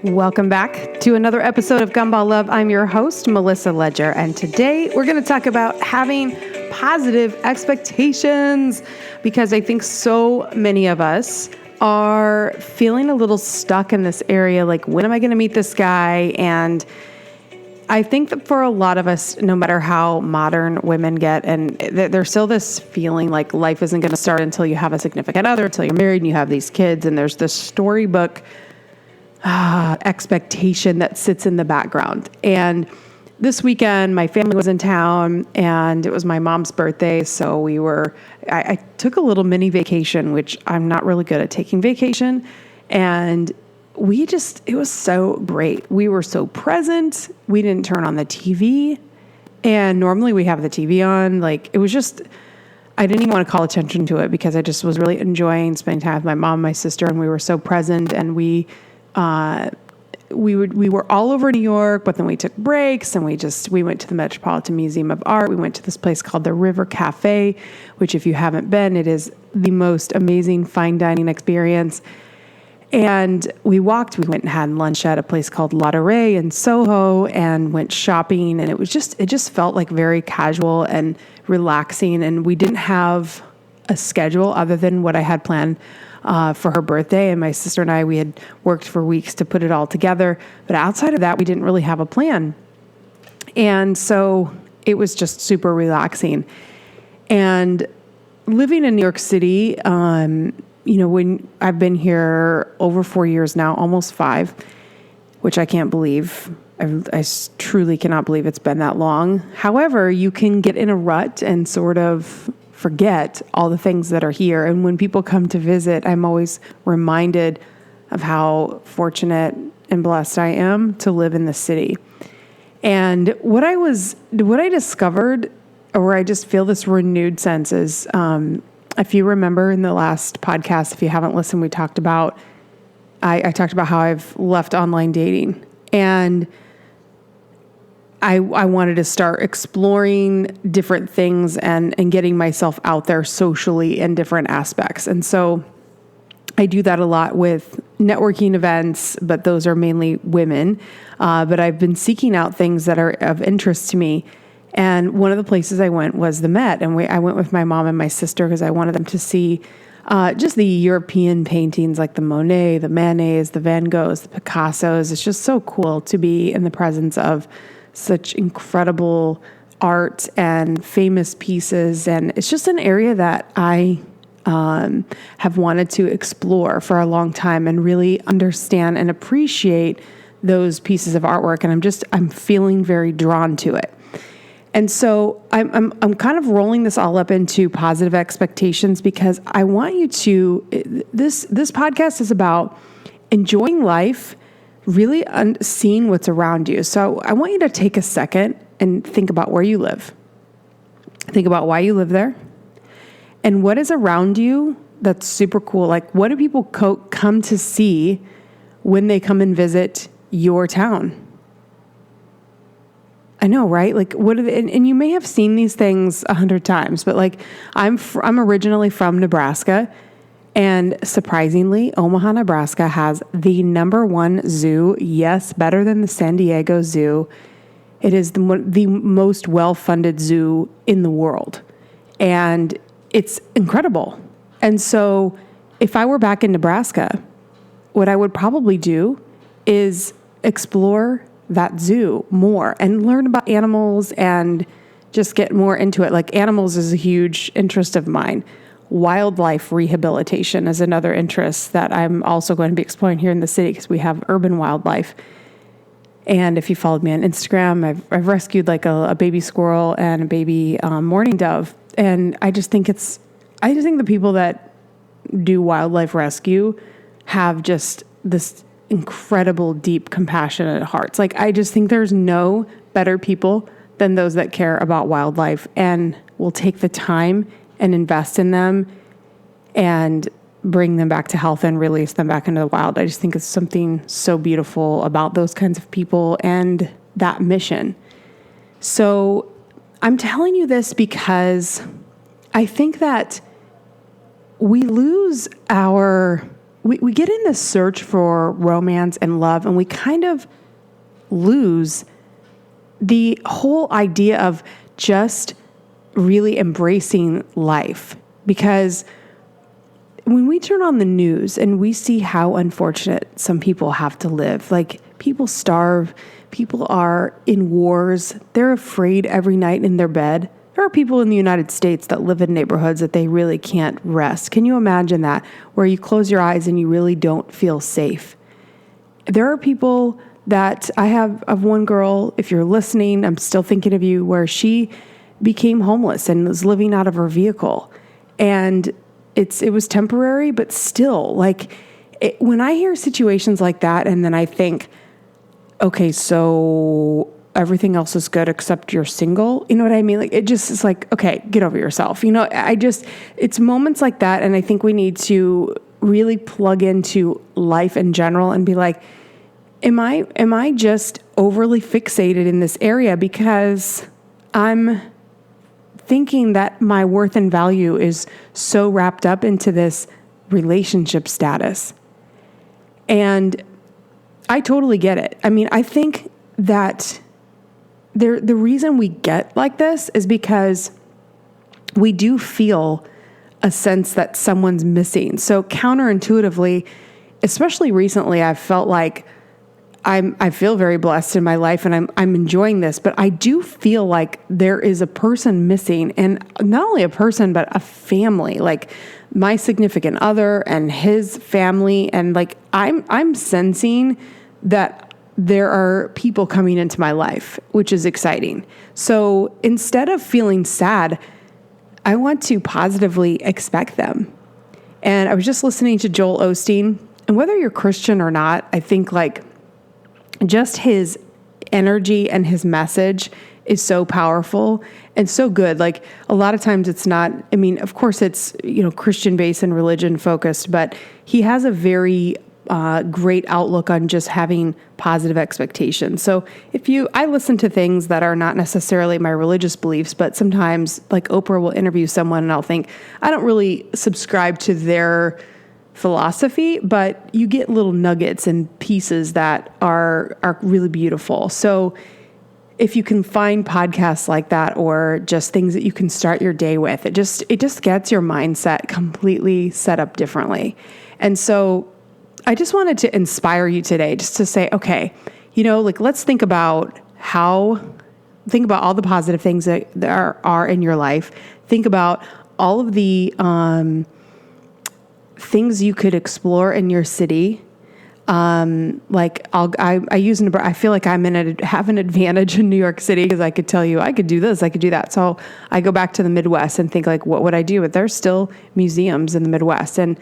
Welcome back to another episode of Gumball Love. I'm your host, Melissa Ledger, and today we're going to talk about having positive expectations because I think so many of us are feeling a little stuck in this area, like, when am I going to meet this guy? And I think that for a lot of us, no matter how modern women get, and there's still this feeling like life isn't going to start until you have a significant other, until you're married and you have these kids, and there's this storybook expectation that sits in the background. And this weekend, my family was in town, and it was my mom's birthday, so I took a little mini vacation, which I'm not really good at taking vacation, and it was so great. We were so present. We didn't turn on the TV, and normally we have the TV on. I didn't even want to call attention to it because I just was really enjoying spending time with my mom, my sister, and we were so present, and we were all over New York, but then we took breaks and we went to the Metropolitan Museum of Art. We went to this place called the River Cafe, which, if you haven't been, it is the most amazing fine dining experience. And we went and had lunch at a place called Ladurée in Soho and went shopping. And it just felt like very casual and relaxing. And we didn't have a schedule other than what I had planned for her birthday. And my sister and I, we had worked for weeks to put it all together. But outside of that, we didn't really have a plan. And so it was just super relaxing. And living in New York City, when I've been here over 4 years now, almost 5, which I can't believe. I truly cannot believe it's been that long. However, you can get in a rut and sort of forget all the things that are here. And when people come to visit, I'm always reminded of how fortunate and blessed I am to live in the city. And what I discovered, or I just feel this renewed sense is, if you remember in the last podcast, if you haven't listened, I talked about how I've left online dating, and I wanted to start exploring different things and getting myself out there socially in different aspects. And so I do that a lot with networking events, but those are mainly women. But I've been seeking out things that are of interest to me. And one of the places I went was the Met. And I went with my mom and my sister because I wanted them to see just the European paintings like the Monet, the Manets, the Van Goghs, the Picassos. It's just so cool to be in the presence of such incredible art and famous pieces. And it's just an area that I have wanted to explore for a long time and really understand and appreciate those pieces of artwork. And I'm feeling very drawn to it. And so I'm kind of rolling this all up into positive expectations because I want you to, this podcast is about enjoying life, really seeing what's around you. So I want you to take a second and think about where you live. Think about why you live there and what is around you that's super cool. Like, what do people come to see when they come and visit your town? I know, right? Like, what are they, and you may have seen these things 100 times, but like, I'm originally from Nebraska, and surprisingly, Omaha, Nebraska has the #1 zoo. Yes, better than the San Diego Zoo. It is the most well-funded zoo in the world, and it's incredible. And so, if I were back in Nebraska, what I would probably do is explore that zoo more and learn about animals and just get more into it. Like, animals is a huge interest of mine. Wildlife rehabilitation is another interest that I'm also going to be exploring here in the city because we have urban wildlife. And if you followed me on Instagram, I've rescued like a baby squirrel and a baby mourning dove. And I just think the people that do wildlife rescue have just this incredible, deep, compassionate hearts. Like, I just think there's no better people than those that care about wildlife and will take the time and invest in them and bring them back to health and release them back into the wild. I just think it's something so beautiful about those kinds of people and that mission. So I'm telling you this because I think that we lose we get in this search for romance and love, and we kind of lose the whole idea of just really embracing life. Because when we turn on the news and we see how unfortunate some people have to live, like people starve, people are in wars, they're afraid every night in their bed. There are people in the United States that live in neighborhoods that they really can't rest. Can you imagine that? Where you close your eyes and you really don't feel safe. There are people that I have of one girl, if you're listening, I'm still thinking of you, where she became homeless and was living out of her vehicle. And it was temporary, but still, like, when I hear situations like that, and then I think, okay, so everything else is good except you're single. You know what I mean? Like, it just is like, okay, get over yourself. It's moments like that. And I think we need to really plug into life in general and be like, am I just overly fixated in this area because I'm thinking that my worth and value is so wrapped up into this relationship status? And I totally get it. I mean, I think that the reason we get like this is because we do feel a sense that someone's missing. So counterintuitively, especially recently, I've felt like I feel very blessed in my life and I'm enjoying this, but I do feel like there is a person missing, and not only a person, but a family, like my significant other and his family. And like, I'm sensing that there are people coming into my life, which is exciting. So instead of feeling sad, I want to positively expect them. And I was just listening to Joel Osteen, and whether you're Christian or not, I think like just his energy and his message is so powerful and so good. Like, a lot of times it's not, I mean, of course it's, Christian based and religion focused, but he has a very great outlook on just having positive expectations. So I listen to things that are not necessarily my religious beliefs, but sometimes like Oprah will interview someone and I'll think, I don't really subscribe to their philosophy, but you get little nuggets and pieces that are really beautiful. So if you can find podcasts like that, or just things that you can start your day with, it just gets your mindset completely set up differently. And so I just wanted to inspire you today just to say, okay, let's think about all the positive things that there are in your life. Think about all of the things you could explore in your city. I feel like have an advantage in New York City because I could tell you I could do this, I could do that. So I go back to the Midwest and think like, what would I do? But there's still museums in the Midwest. And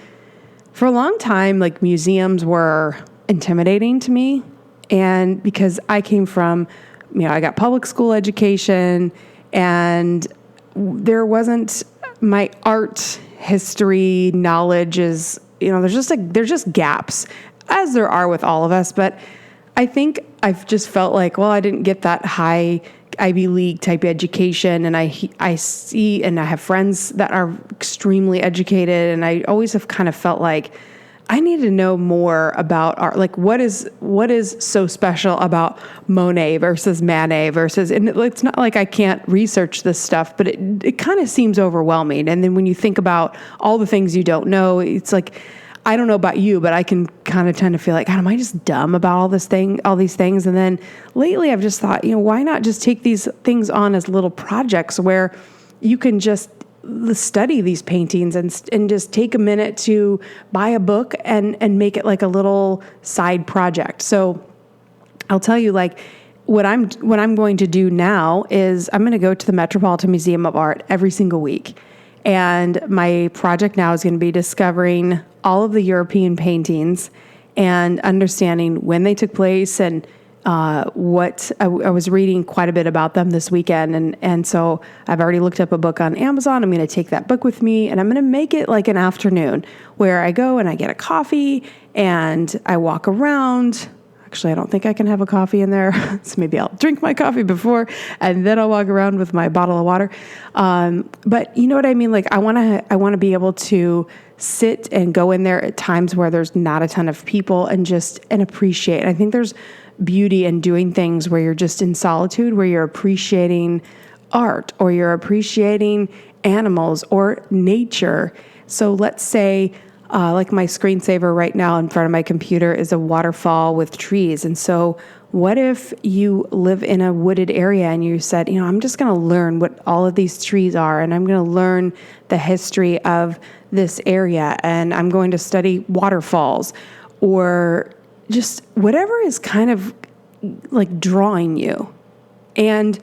for a long time, like, museums were intimidating to me. And because I came from, I got public school education, and there wasn't my art history knowledge is, there's just gaps, as there are with all of us. But I think I've just felt like, well, I didn't get that high Ivy League type education. And I see, and I have friends that are extremely educated. And I always have kind of felt like I need to know more about art. Like, what is so special about Monet versus Manet versus, and it's not like I can't research this stuff, but it kind of seems overwhelming. And then when you think about all the things you don't know, it's like, I don't know about you, but I can kind of tend to feel like, God, am I just dumb about all these things? And then lately I've just thought, why not just take these things on as little projects where you can just study these paintings and just take a minute to buy a book and make it like a little side project. So I'll tell you, like, what I'm going to do now is I'm going to go to the Metropolitan Museum of Art every single week. And my project now is going to be discovering all of the European paintings and understanding when they took place and what I was reading quite a bit about them this weekend. And so I've already looked up a book on Amazon. I'm going to take that book with me, and I'm going to make it like an afternoon where I go and I get a coffee and I walk around. Actually, I don't think I can have a coffee in there. So maybe I'll drink my coffee before and then I'll walk around with my bottle of water. But you know what I mean? Like I want to be able to sit and go in there at times where there's not a ton of people and appreciate. I think there's beauty in doing things where you're just in solitude, where you're appreciating art or you're appreciating animals or nature. So let's say, like my screensaver right now in front of my computer is a waterfall with trees. And so what if you live in a wooded area and you said, I'm just going to learn what all of these trees are, and I'm going to learn the history of this area, and I'm going to study waterfalls, or just whatever is kind of like drawing you. And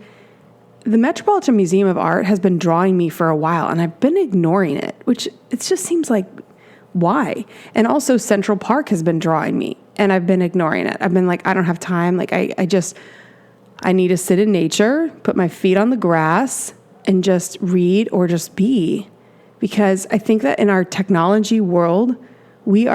the Metropolitan Museum of Art has been drawing me for a while, and I've been ignoring it, which it just seems like, why? And also Central Park has been drawing me, and I've been ignoring it. I've been like, I don't have time. Like I need to sit in nature, put my feet on the grass, and just read or just be. Because I think that in our technology world, we're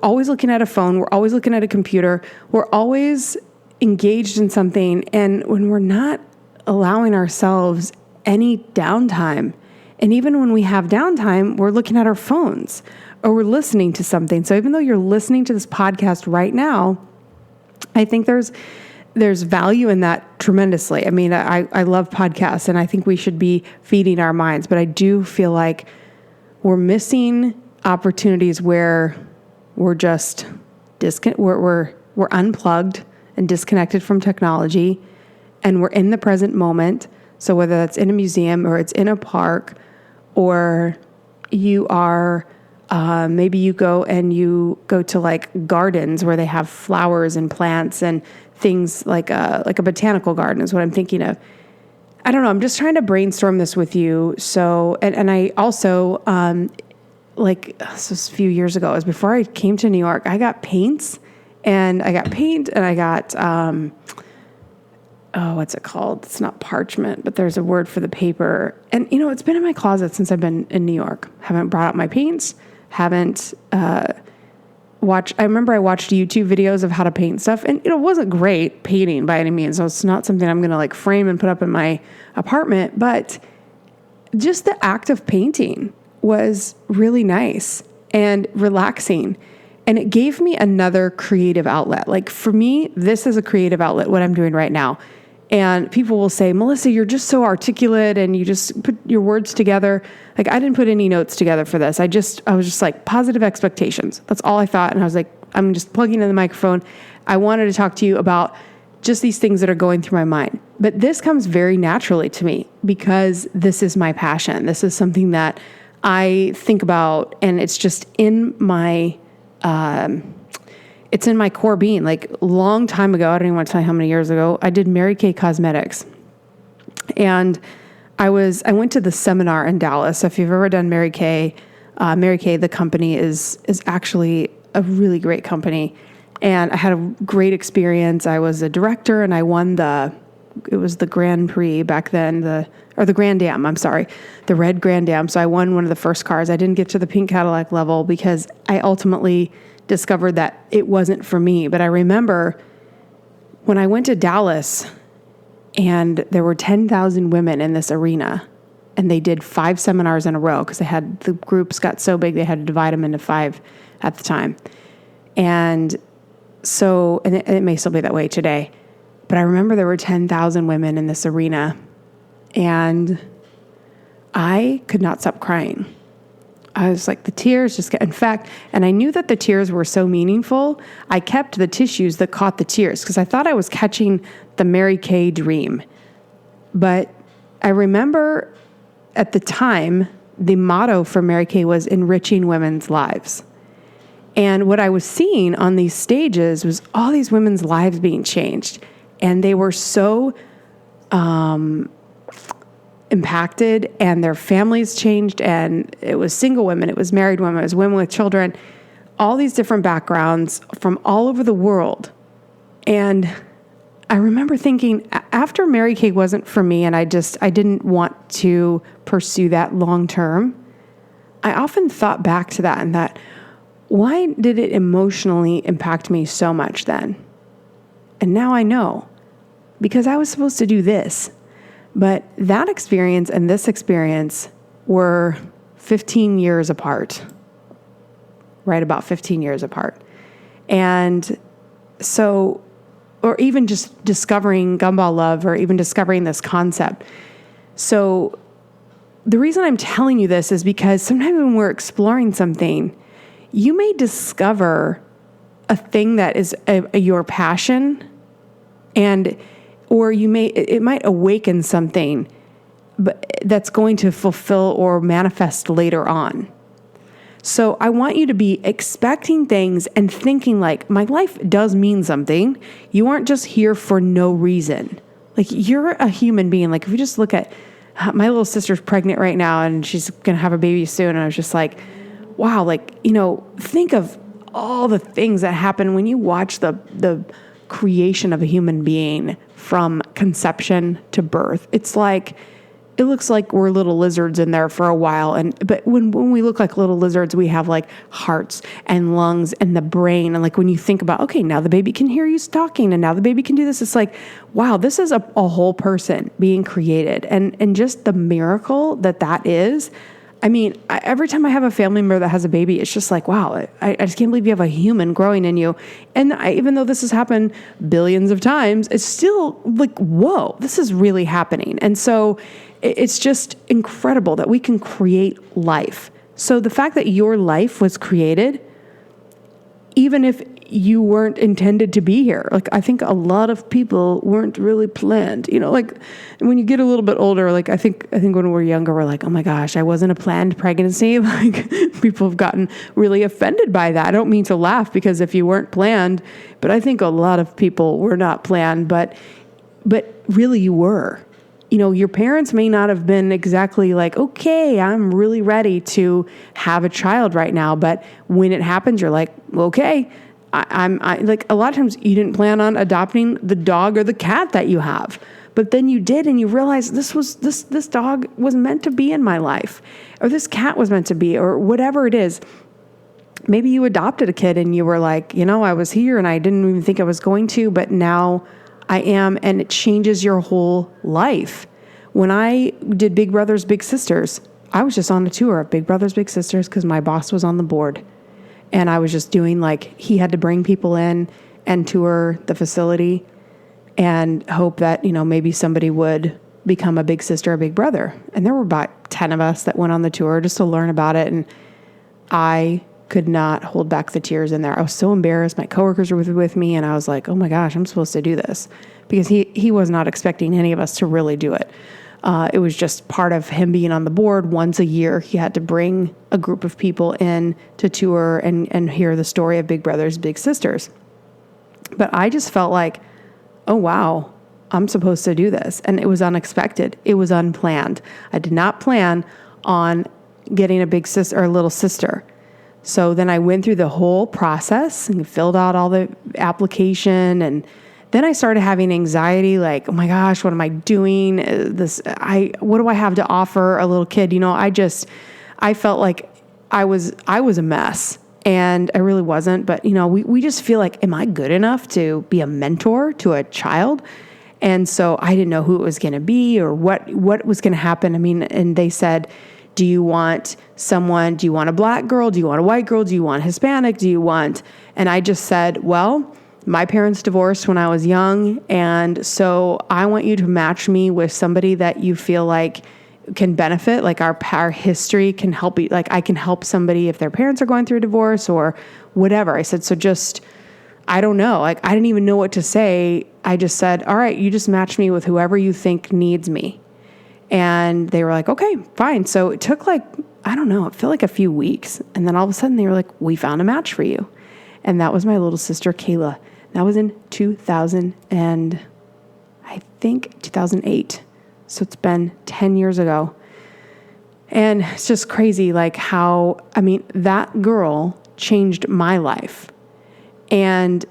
always looking at a phone, we're always looking at a computer, we're always engaged in something. And when we're not allowing ourselves any downtime, and even when we have downtime, we're looking at our phones or we're listening to something. So even though you're listening to this podcast right now, I think there's value in that tremendously. I mean, I love podcasts, and I think we should be feeding our minds, but I do feel like we're missing opportunities where we're just we're unplugged and disconnected from technology, and we're in the present moment. So whether that's in a museum or it's in a park, or you are maybe you go to like gardens where they have flowers and plants and things like a botanical garden is what I'm thinking of. I don't know. I'm just trying to brainstorm this with you. So, and I also, this was a few years ago, it was before I came to New York, I got paint and I got, what's it called? It's not parchment, but there's a word for the paper. And, it's been in my closet since I've been in New York. Haven't brought out my paints, haven't, I remember I watched YouTube videos of how to paint stuff, and it wasn't great painting by any means. So it's not something I'm going to like frame and put up in my apartment, but just the act of painting was really nice and relaxing. And it gave me another creative outlet. Like for me, this is a creative outlet, what I'm doing right now. And people will say, Melissa, you're just so articulate and you just put your words together. Like I didn't put any notes together for this. I was just like positive expectations. That's all I thought. And I was like, I'm just plugging in the microphone. I wanted to talk to you about just these things that are going through my mind. But this comes very naturally to me because this is my passion. This is something that I think about, and it's just in my it's in my core being. Like a long time ago, I don't even want to tell you how many years ago, I did Mary Kay Cosmetics. And I went to the seminar in Dallas. So if you've ever done Mary Kay, the company is actually a really great company. And I had a great experience. I was a director and I won it was the Grand Prix back then, the Grand Am, I'm sorry, the red Grand Am. So I won one of the first cars. I didn't get to the pink Cadillac level because I ultimately discovered that it wasn't for me. But I remember when I went to Dallas and there were 10,000 women in this arena and they did 5 seminars in a row because the groups got so big, they had to divide them into 5 at the time. And so, and it may still be that way today, but I remember there were 10,000 women in this arena and I could not stop crying. I was like, the tears just in fact, and I knew that the tears were so meaningful. I kept the tissues that caught the tears because I thought I was catching the Mary Kay dream. But I remember at the time, the motto for Mary Kay was enriching women's lives. And what I was seeing on these stages was all these women's lives being changed. And they were so impacted, and their families changed, and it was single women, it was married women, it was women with children, all these different backgrounds from all over the world. And I remember thinking, after Mary Kay wasn't for me, and I didn't want to pursue that long term, I often thought back to that and that, why did it emotionally impact me so much then? And now I know, because I was supposed to do this. But that experience and this experience were 15 years apart, right about 15 years apart. And so, or even just discovering gumball love, or even discovering this concept. So the reason I'm telling you this is because sometimes when we're exploring something, you may discover a thing that is your passion, or it might awaken something but that's going to fulfill or manifest later on. So I want you to be expecting things and thinking like, my life does mean something. You aren't just here for no reason. Like, you're a human being. Like, if you just look at my little sister's pregnant right now and she's going to have a baby soon. And I was just like, wow, like, think of all the things that happen when you watch the creation of a human being from conception to birth. It's like, it looks like we're little lizards in there for a while. But when we look like little lizards, we have like hearts and lungs and the brain. And like, when you think about, okay, now the baby can hear you talking and now the baby can do this. It's like, wow, this is a whole person being created. And just the miracle that is. I mean, every time I have a family member that has a baby, it's just like, wow, I just can't believe you have a human growing in you. And even though this has happened billions of times, it's still like, whoa, this is really happening. And so it's just incredible that we can create life. So the fact that your life was created, even if you weren't intended to be here. Like, I think a lot of people weren't really planned, like when you get a little bit older, like I think when we're younger, we're like, oh my gosh, I wasn't a planned pregnancy. Like, people have gotten really offended by that. I don't mean to laugh, because if you weren't planned, but I think a lot of people were not planned, but really you were. Your parents may not have been exactly like, okay, I'm really ready to have a child right now. But when it happens, you're like, okay, I like, a lot of times you didn't plan on adopting the dog or the cat that you have, but then you did, and you realize this dog was meant to be in my life, or this cat was meant to be, or whatever it is. Maybe you adopted a kid and you were like, I was here and I didn't even think I was going to, but now I am, and it changes your whole life. When I did Big Brothers Big Sisters, I was just on a tour of Big Brothers Big Sisters because my boss was on the board. And I was just doing, like, he had to bring people in and tour the facility and hope that, maybe somebody would become a big sister or big brother. And there were about 10 of us that went on the tour just to learn about it. And I could not hold back the tears in there. I was so embarrassed. My coworkers were with me, and I was like, oh my gosh, I'm supposed to do this, because he was not expecting any of us to really do it. It was just part of him being on the board. Once a year, he had to bring a group of people in to tour and hear the story of Big Brothers Big Sisters. But I just felt like, oh wow, I'm supposed to do this. And it was unexpected. It was unplanned. I did not plan on getting a big sister or a little sister. So then I went through the whole process and filled out all the application, and then I started having anxiety, like, oh my gosh, what am I doing? What do I have to offer a little kid? I felt like I was a mess, and I really wasn't. But, we just feel like, am I good enough to be a mentor to a child? And so I didn't know who it was going to be or what was going to happen. I mean, and they said, do you want a black girl? Do you want a white girl? Do you want Hispanic? And I just said, well, my parents divorced when I was young, and so I want you to match me with somebody that you feel like can benefit, like our history can help you. Like, I can help somebody if their parents are going through a divorce or whatever. I said, so just, I don't know. Like, I didn't even know what to say. I just said, all right, you just match me with whoever you think needs me. And they were like, okay, fine. So it took like, I don't know, it felt like a few weeks. And then all of a sudden they were like, we found a match for you. And that was my little sister, Kayla. That was in 2008. So it's been 10 years ago. And it's just crazy, like that girl changed my life. And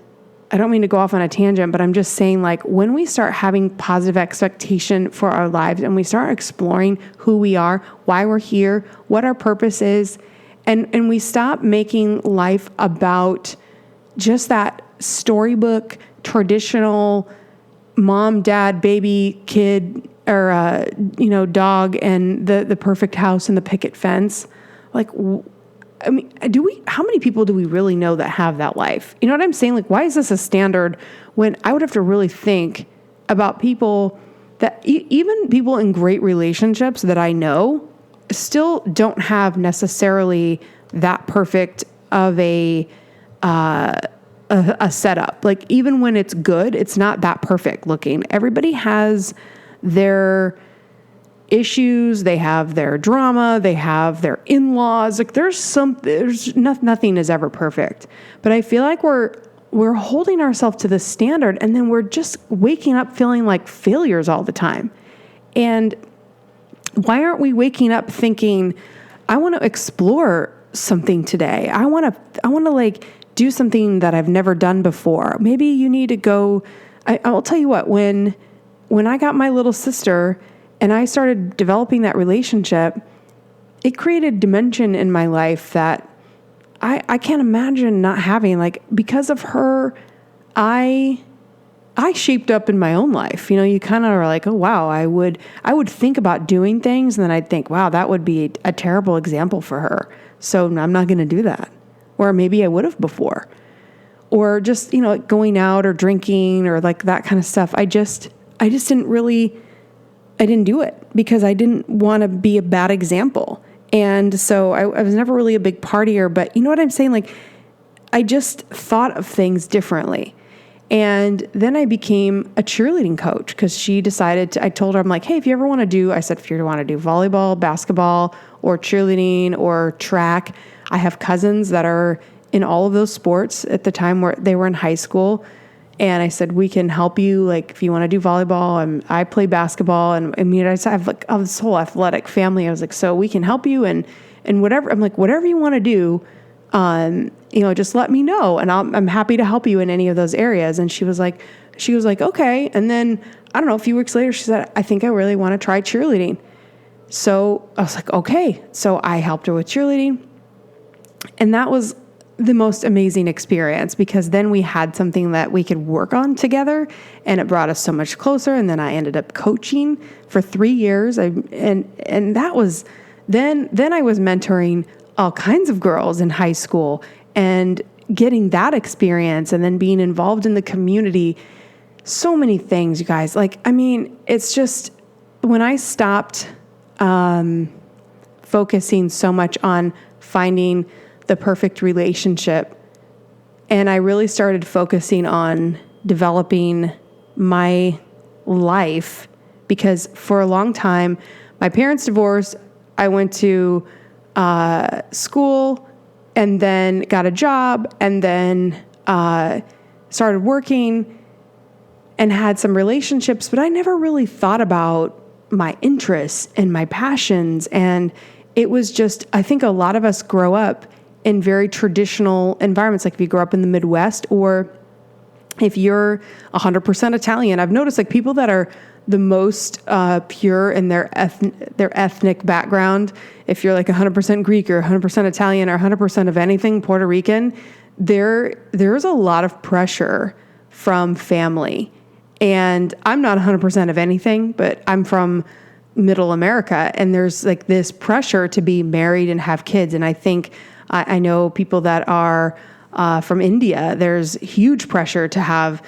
I don't mean to go off on a tangent, but I'm just saying, like, when we start having positive expectation for our lives and we start exploring who we are, why we're here, what our purpose is, And we stop making life about just that storybook, traditional mom, dad, baby, kid, or, dog and the perfect house and the picket fence. Like, I mean, how many people do we really know that have that life? You know what I'm saying? Like, why is this a standard when I would have to really think about people that even people in great relationships that I know still don't have necessarily that perfect of a setup. Like, even when it's good, it's not that perfect looking. Everybody has their issues, they have their drama, they have their in-laws. Like, nothing is ever perfect. But I feel like we're holding ourselves to the standard, and then we're just waking up feeling like failures all the time. And why aren't we waking up thinking, I want to explore something today. I want to like do something that I've never done before. Maybe you need to go. I'll tell you what, when I got my little sister and I started developing that relationship, it created dimension in my life that I can't imagine not having. Like, because of her, I shaped up in my own life. You know, you kind of are like, oh, wow, I would think about doing things, and then I'd think, wow, that would be a terrible example for her. So I'm not going to do that. Or maybe I would have before. Or just, going out or drinking or like that kind of stuff. I just didn't do it because I didn't want to be a bad example. And so I was never really a big partier, but you know what I'm saying? Like, I just thought of things differently. And then I became a cheerleading coach because she decided I told her, I'm like, hey, if you ever want to do volleyball, basketball, or cheerleading or track, I have cousins that are in all of those sports at the time where they were in high school. And I said, we can help you. Like, if you want to do volleyball, and I play basketball, and I mean, I have like this whole athletic family. I was like, so we can help you and whatever. I'm like, whatever you want to do, just let me know, and I'm happy to help you in any of those areas. And she was like, okay. And then I don't know, a few weeks later, she said, I think I really want to try cheerleading. So I was like, okay. So I helped her with cheerleading, and that was the most amazing experience because then we had something that we could work on together, and it brought us so much closer. And then I ended up coaching for 3 years. And that was, then I was mentoring all kinds of girls in high school and getting that experience, and then being involved in the community. So many things, you guys. Like, I mean, it's just when I stopped focusing so much on finding the perfect relationship, and I really started focusing on developing my life, because for a long time, my parents divorced. I went to school and then got a job, and then started working and had some relationships, but I never really thought about my interests and my passions. And it was just, I think a lot of us grow up in very traditional environments. Like if you grow up in the Midwest, or if you're 100% Italian, I've noticed like people that are the most pure in their ethnic background, if you're like 100% Greek or 100% Italian or 100% of anything Puerto Rican, there's a lot of pressure from family. And I'm not 100% of anything, but I'm from Middle America, and there's like this pressure to be married and have kids. And I think I know people that are from India. There's huge pressure to have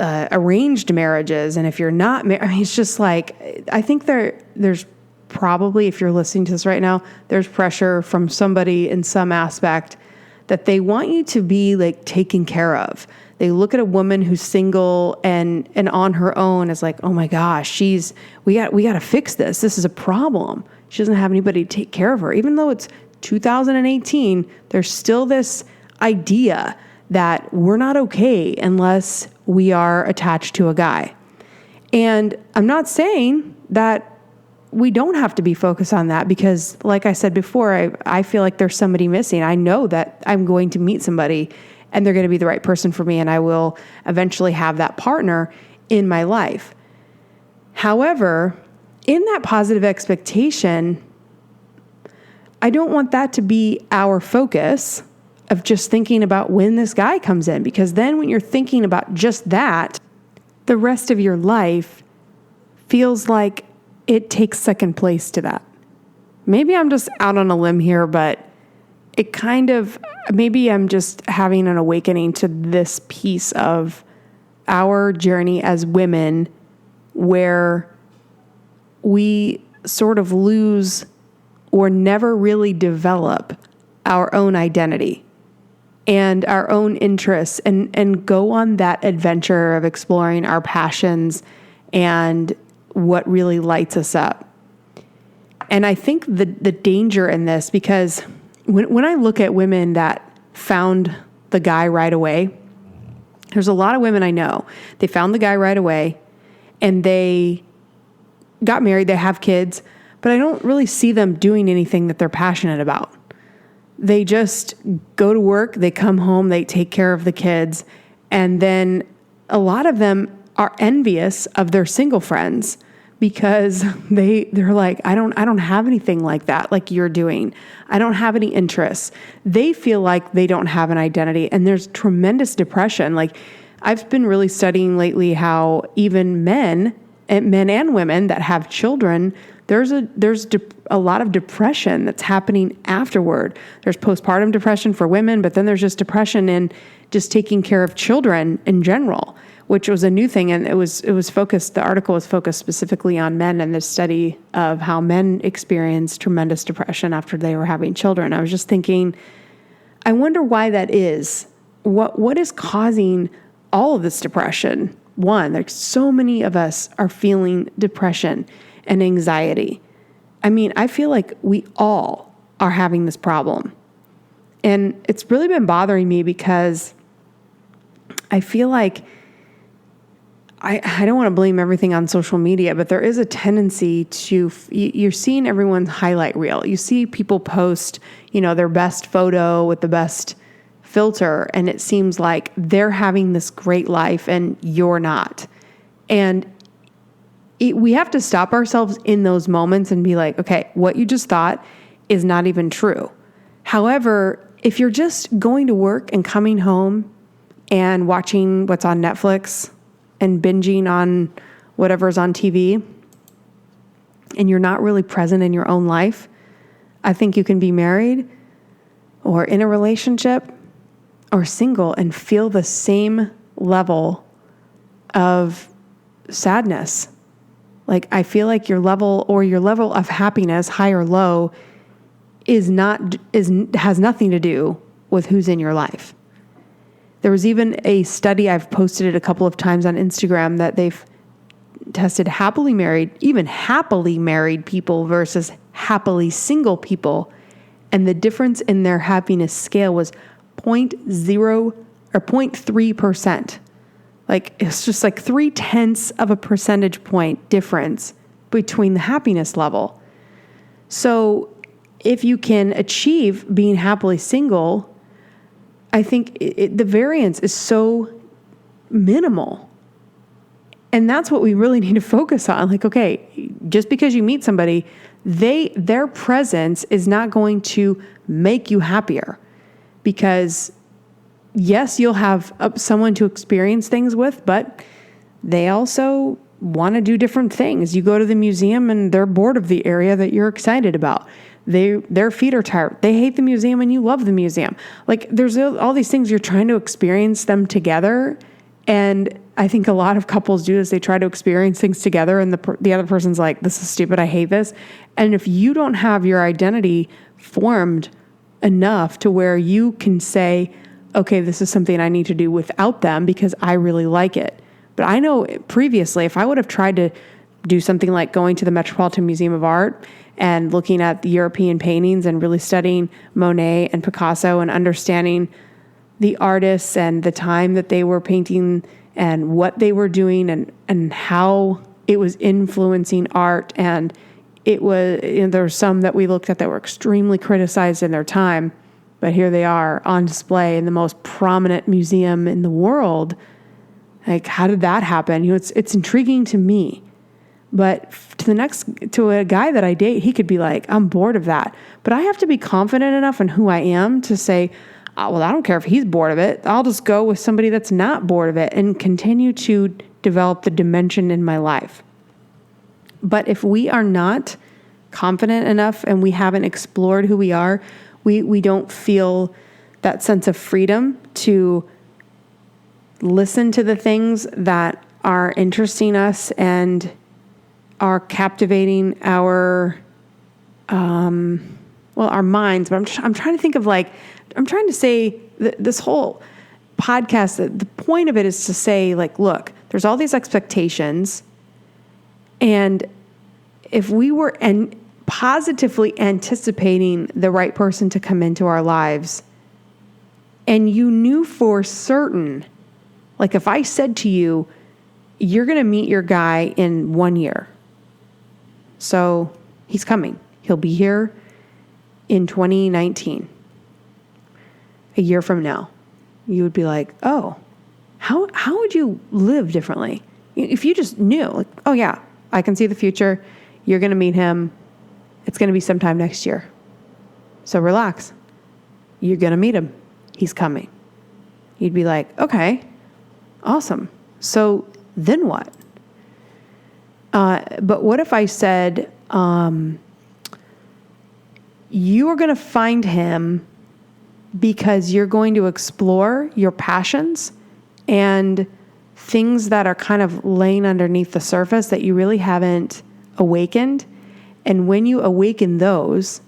arranged marriages, and if you're not married, I mean, it's just like, I think there's probably, if you're listening to this right now, there's pressure from somebody in some aspect that they want you to be like taken care of. They look at a woman who's single and on her own as like, oh my gosh, we got to fix this. This is a problem. She doesn't have anybody to take care of her. Even though it's 2018, there's still this idea that we're not okay unless we are attached to a guy. And I'm not saying that we don't have to be focused on that, because like I said before, I feel like there's somebody missing. I know that I'm going to meet somebody and they're going to be the right person for me, and I will eventually have that partner in my life. However, in that positive expectation, I don't want that to be our focus of just thinking about when this guy comes in, because then when you're thinking about just that, the rest of your life feels like it takes second place to that. Maybe I'm just out on a limb here, but it kind of, maybe I'm just having an awakening to this piece of our journey as women where we sort of lose or never really develop our own identity and our own interests and go on that adventure of exploring our passions and what really lights us up. And I think the danger in this, because when I look at women that found the guy right away, there's a lot of women I know, they found the guy right away and they got married, they have kids, but I don't really see them doing anything that they're passionate about. They just go to work, they come home, they take care of the kids, and then a lot of them are envious of their single friends because they're like, I don't have anything like that, like you're doing. I don't have any interests. They feel like they don't have an identity, and there's tremendous depression. Like, I've been really studying lately how even men and women that have children, there's a lot of depression that's happening afterward. There's postpartum depression for women, but then there's just depression in just taking care of children in general, which was a new thing. And it was focused, the article was focused specifically on men and the study of how men experience tremendous depression after they were having children. I was just thinking, I wonder why that is. What is causing all of this depression? One, like so many of us are feeling depression and anxiety. I mean, I feel like we all are having this problem. And it's really been bothering me because I feel like I don't want to blame everything on social media, but there is a tendency to, you're seeing everyone's highlight reel. You see people post, their best photo with the best filter, and it seems like they're having this great life and you're not. And we have to stop ourselves in those moments and be like, okay, what you just thought is not even true. However, if you're just going to work and coming home and watching what's on Netflix and binging on whatever's on TV, and you're not really present in your own life, I think you can be married or in a relationship or single and feel the same level of sadness. Like, I feel like your level of happiness, high or low, has nothing to do with who's in your life. There was even a study, I've posted it a couple of times on Instagram, that they've tested happily married people versus happily single people. And the difference in their happiness scale was 0.3%. Like, it's just like 0.3 of a percentage point difference between the happiness level. So if you can achieve being happily single, I think the variance is so minimal. And that's what we really need to focus on. Like, okay, just because you meet somebody, their presence is not going to make you happier, because yes, you'll have someone to experience things with, but they also want to do different things. You go to the museum and they're bored of the area that you're excited about. Their feet are tired. They hate the museum and you love the museum. Like, there's all these things, you're trying to experience them together. And I think a lot of couples do is they try to experience things together, and the other person's like, this is stupid, I hate this. And if you don't have your identity formed enough to where you can say, okay, this is something I need to do without them because I really like it. But I know previously, if I would have tried to do something like going to the Metropolitan Museum of Art and looking at the European paintings and really studying Monet and Picasso and understanding the artists and the time that they were painting and what they were doing and how it was influencing art. And it was, there were some that we looked at that were extremely criticized in their time, but here they are on display in the most prominent museum in the world. Like, how did that happen? It's intriguing to me. But to a guy that I date, he could be like, I'm bored of that. But I have to be confident enough in who I am to say, oh, well, I don't care if he's bored of it. I'll just go with somebody that's not bored of it and continue to develop the dimension in my life. But if we are not confident enough and we haven't explored who we are, we don't feel that sense of freedom to listen to the things that are interesting us and are captivating our minds. But I'm trying to think of I'm trying to say this whole podcast, the point of it is to say look, there's all these expectations, and if we were positively anticipating the right person to come into our lives, and you knew for certain, if I said to you, you're going to meet your guy in 1 year. So he's coming. He'll be here in 2019. A year from now. You would be like, oh, how would you live differently? If you just knew, oh yeah, I can see the future. You're going to meet him. It's going to be sometime next year. So relax. You're going to meet him. He's coming. You'd be like, okay, awesome. So then what? But what if I said, you are going to find him because you're going to explore your passions and things that are kind of laying underneath the surface that you really haven't awakened. And when you awaken those,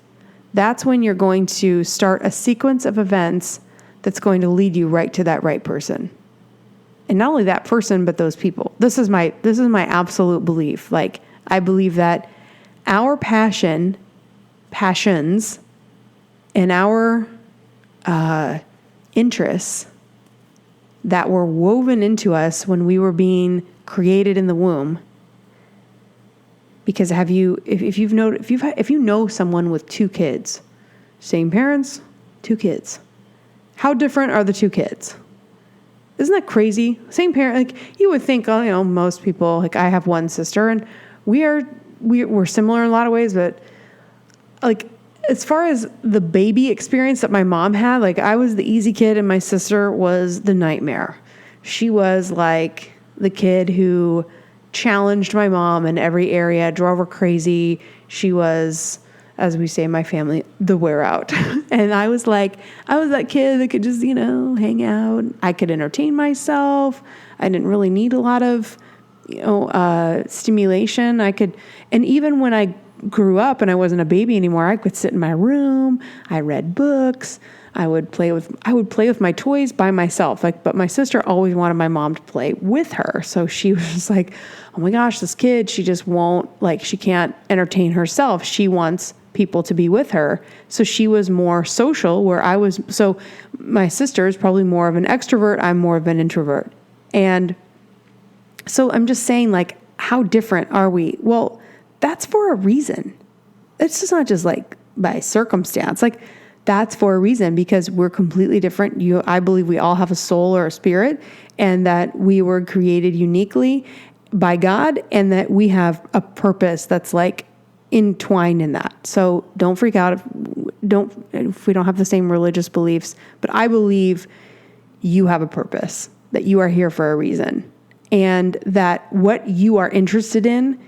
that's when you're going to start a sequence of events that's going to lead you right to that right person. And not only that person, but those people. This is my absolute belief. I believe that our passions and our interests that were woven into us when we were being created in the womb. Because if you know someone with 2 kids, same parents, 2 kids, how different are the 2 kids? Isn't that crazy? Same parent. You would think, most people. I have one sister, and we're similar in a lot of ways, but as far as the baby experience that my mom had, I was the easy kid and my sister was the nightmare. She was the kid who challenged my mom in every area, drove her crazy. She was, as we say in my family, the wear out. And I was that kid that could just, hang out. I could entertain myself. I didn't really need a lot of, stimulation. And even when I grew up and I wasn't a baby anymore, I could sit in my room. I read books. I would play with my toys by myself. But my sister always wanted my mom to play with her. So she was just like, oh my gosh, this kid, she just won't, she can't entertain herself. She wants people to be with her. So she was more social, where I was. So my sister is probably more of an extrovert. I'm more of an introvert. And so I'm just saying, how different are we? Well, that's for a reason. It's just not just by circumstance. That's for a reason, because we're completely different. I believe we all have a soul or a spirit, and that we were created uniquely by God, and that we have a purpose that's entwined in that. So don't freak out if we don't have the same religious beliefs, but I believe you have a purpose, that you are here for a reason, and that what you are interested in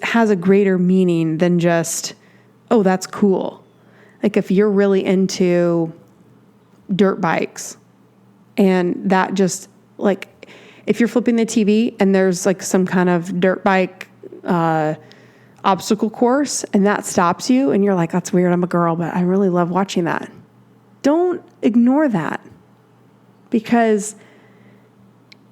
has a greater meaning than just, oh, that's cool. If you're really into dirt bikes, and that just if you're flipping the TV and there's some kind of dirt bike obstacle course, and that stops you and you're like, that's weird, I'm a girl, but I really love watching that. Don't ignore that, because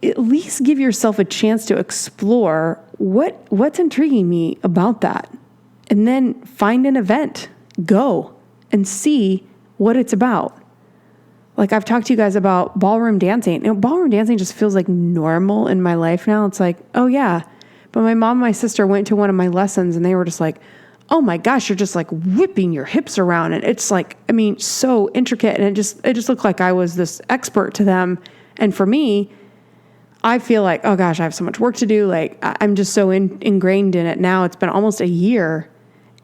at least give yourself a chance to explore what's intriguing me about that. And then find an event, go and see what it's about. I've talked to you guys about ballroom dancing. Ballroom dancing just feels normal in my life now. It's oh yeah. But my mom and my sister went to one of my lessons, and they were just oh my gosh, you're just whipping your hips around. And it's so intricate. And it just looked like I was this expert to them. And for me, I feel like, oh gosh, I have so much work to do. Like I'm just so ingrained in it now. It's been almost a year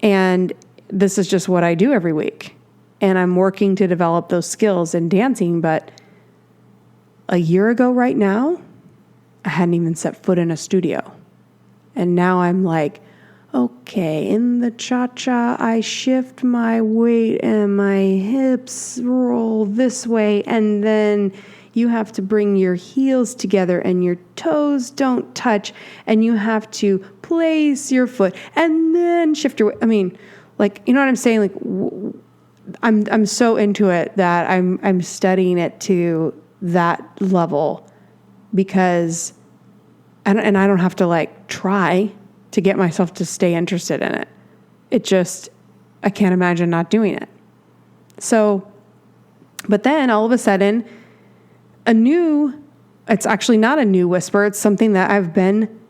and this is just what I do every week. And I'm working to develop those skills in dancing. But a year ago right now, I hadn't even set foot in a studio. And now I'm like, okay, in the cha-cha, I shift my weight and my hips roll this way. And then you have to bring your heels together and your toes don't touch. And you have to place your foot and then shift your weight. I mean, like, you know what I'm saying? Like, I'm so into it that I'm studying it to that level because, and I don't have to like try to get myself to stay interested in it. It just, I can't imagine not doing it. So, but then all of a sudden, it's actually not a new whisper. It's something that I've been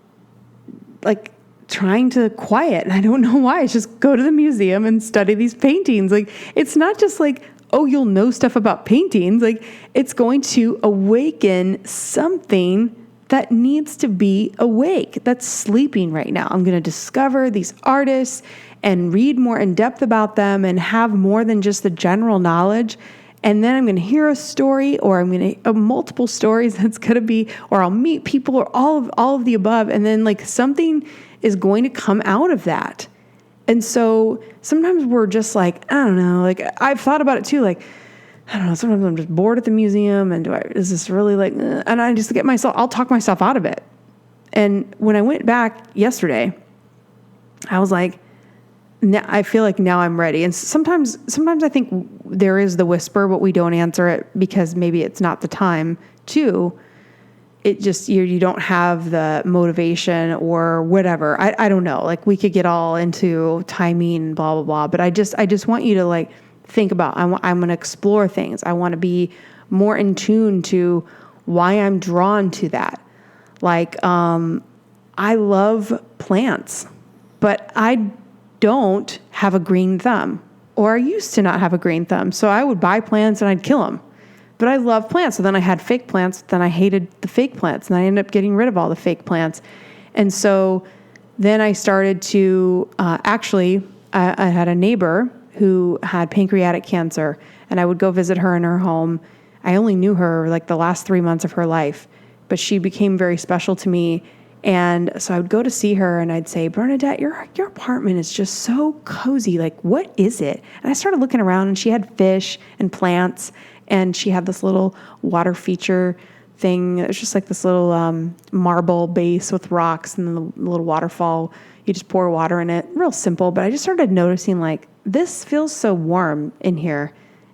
like trying to quiet. And I don't know why. It's just go to the museum and study these paintings. Like, it's not just like, oh, you'll know stuff about paintings. Like, it's going to awaken something that needs to be awake, that's sleeping right now. I'm going to discover these artists and read more in depth about them and have more than just the general knowledge. And then I'm going to hear a story, or I'm going to multiple stories that's going to be, or I'll meet people, or all of the above. And then like something is going to come out of that. And so sometimes we're just like, I don't know, like I've thought about it too. Like, I don't know, sometimes I'm just bored at the museum and is this really like, and I just I'll talk myself out of it. And when I went back yesterday, I was like, I feel like now I'm ready. And sometimes I think there is the whisper, but we don't answer it because maybe it's not the time to. It just, you don't have the motivation or whatever. I don't know. Like we could get all into timing, blah, blah, blah. But I just want you to like, think about, I'm going to explore things. I want to be more in tune to why I'm drawn to that. Like, I love plants, but I don't have a green thumb, or I used to not have a green thumb. So I would buy plants and I'd kill them, but I love plants. So then I had fake plants. Then I hated the fake plants and I ended up getting rid of all the fake plants. And so then I started to, I had a neighbor who had pancreatic cancer, and I would go visit her in her home. I only knew her like the last 3 months of her life, but she became very special to me. And so I would go to see her and I'd say, Bernadette, your apartment is just so cozy. Like, what is it? And I started looking around and she had fish and plants, and she had this little water feature thing. It was just like this little marble base with rocks and then the little waterfall. You just pour water in it. Real simple. But I just started noticing like, this feels so warm in here.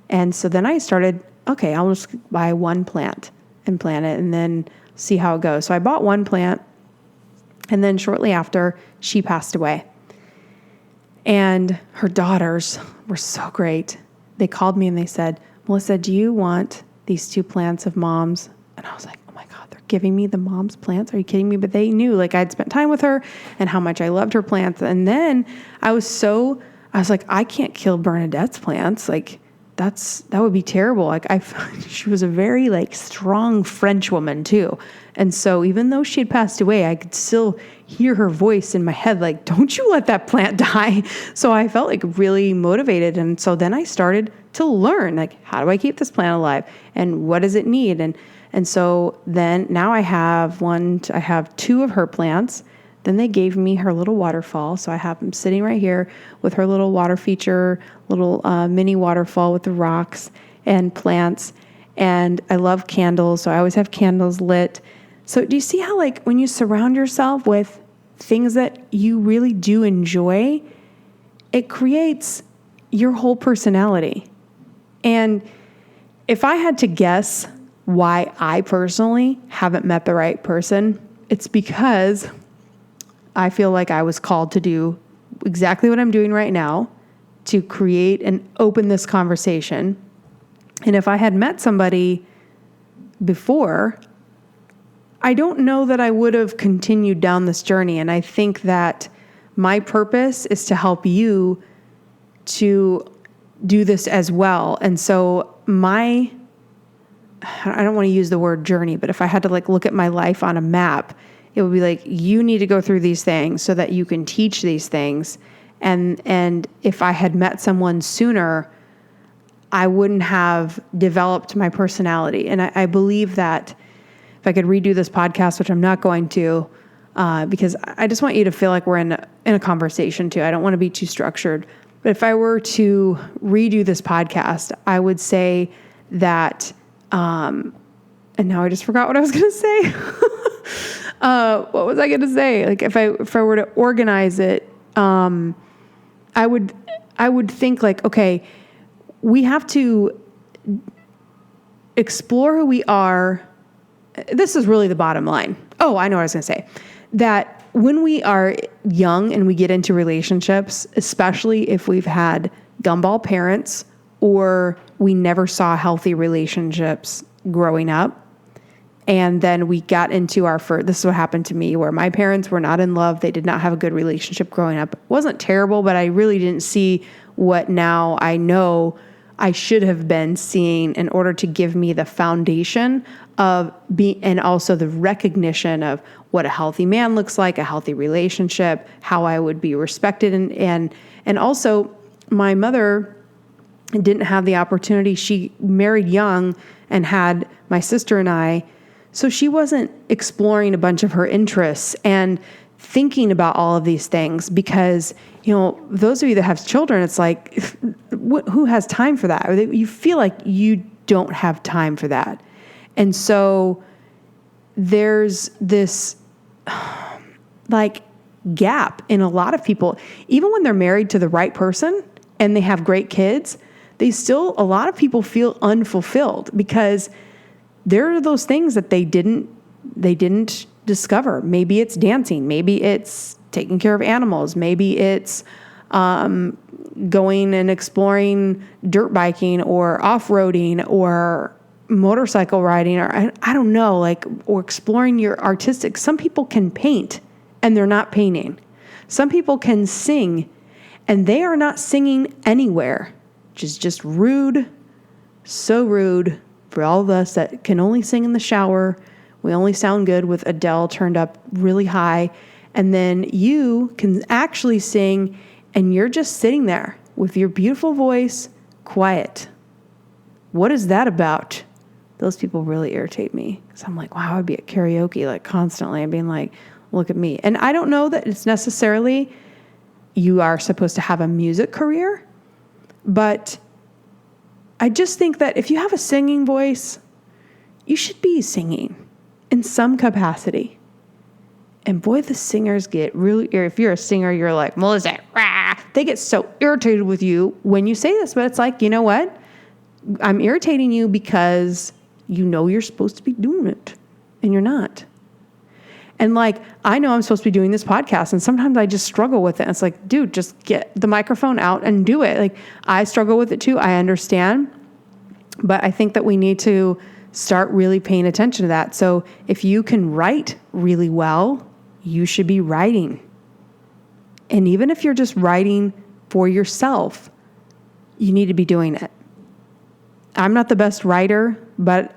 And so then I started, okay, I'll just buy one plant and plant it and then see how it goes. So I bought one plant, and then shortly after, she passed away. And her daughters were so great. They called me and they said, Melissa, do you want these 2 plants of Mom's? And I was like, oh my God, they're giving me the Mom's plants? Are you kidding me? But they knew like I'd spent time with her and how much I loved her plants. And then I was like, I can't kill Bernadette's plants. Like that would be terrible. Like she was a very like strong French woman too. And so even though she had passed away, I could still hear her voice in my head, like, don't you let that plant die. So I felt like really motivated. And so then I started to learn, like, how do I keep this plant alive and what does it need? And so then now I have 2 of her plants. Then they gave me her little waterfall. So I have them sitting right here with her little water feature, little mini waterfall with the rocks and plants. And I love candles. So I always have candles lit. So do you see how like when you surround yourself with things that you really do enjoy, it creates your whole personality. And if I had to guess why I personally haven't met the right person, it's because I feel like I was called to do exactly what I'm doing right now, to create and open this conversation. And if I had met somebody before, I don't know that I would have continued down this journey. And I think that my purpose is to help you to do this as well. And so my I don't want to use the word journey, but if I had to like look at my life on a map, it would be like, you need to go through these things so that you can teach these things. And if I had met someone sooner, I wouldn't have developed my personality. And I believe that if I could redo this podcast, which I'm not going to, because I just want you to feel like we're in a conversation too. I don't want to be too structured. But if I were to redo this podcast, I would say that, and now I just forgot what I was going to say. What was I going to say? Like if I were to organize it, I would think like, okay, we have to explore who we are. This is really the bottom line. Oh, I know what I was going to say. That when we are young and we get into relationships, especially if we've had gumball parents or we never saw healthy relationships growing up, and then we got into this is what happened to me, where my parents were not in love. They did not have a good relationship growing up. It wasn't terrible, but I really didn't see what now I know I should have been seeing in order to give me the foundation of and also the recognition of what a healthy man looks like, a healthy relationship, how I would be respected. And also my mother didn't have the opportunity. She married young and had my sister and I. So she wasn't exploring a bunch of her interests and thinking about all of these things because, those of you that have children, it's like, who has time for that? Or you feel like you don't have time for that. And so there's this like gap in a lot of people, even when they're married to the right person and they have great kids, a lot of people feel unfulfilled because there are those things that they didn't discover. Maybe it's dancing. Maybe it's taking care of animals. Maybe it's going and exploring dirt biking or off-roading or motorcycle riding, or I don't know, or exploring your artistic. Some people can paint and they're not painting. Some people can sing and they are not singing anywhere, which is just rude, so rude for all of us that can only sing in the shower. We only sound good with Adele turned up really high. And then you can actually sing and you're just sitting there with your beautiful voice, quiet. What is that about? Those people really irritate me. So I'm like, wow, I'd be at karaoke constantly and being like, look at me. And I don't know that it's necessarily you are supposed to have a music career, but I just think that if you have a singing voice, you should be singing in some capacity. And boy, the singers get really, if you're a singer, you're like, Melissa, rah. They get so irritated with you when you say this, but it's like, you know what? I'm irritating you because you're supposed to be doing it and you're not. And I know I'm supposed to be doing this podcast and sometimes I just struggle with it. And it's like, dude, just get the microphone out and do it. I struggle with it too. I understand, but I think that we need to start really paying attention to that. So if you can write really well, you should be writing. And even if you're just writing for yourself, you need to be doing it. I'm not the best writer, but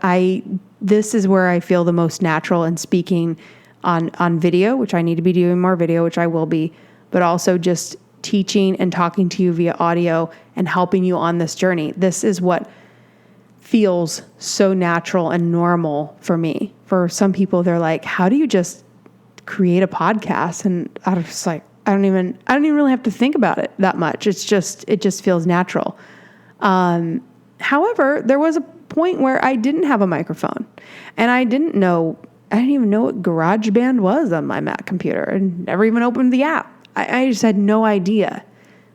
this is where I feel the most natural in speaking on video, which I need to be doing more video, which I will be, but also just teaching and talking to you via audio and helping you on this journey. This is what feels so natural and normal for me. For some people, they're like, how do you just create a podcast? And I was just like, I don't even really have to think about it that much. It just feels natural. However, there was a point where I didn't have a microphone and I didn't even know what GarageBand was on my Mac computer and never even opened the app. I just had no idea.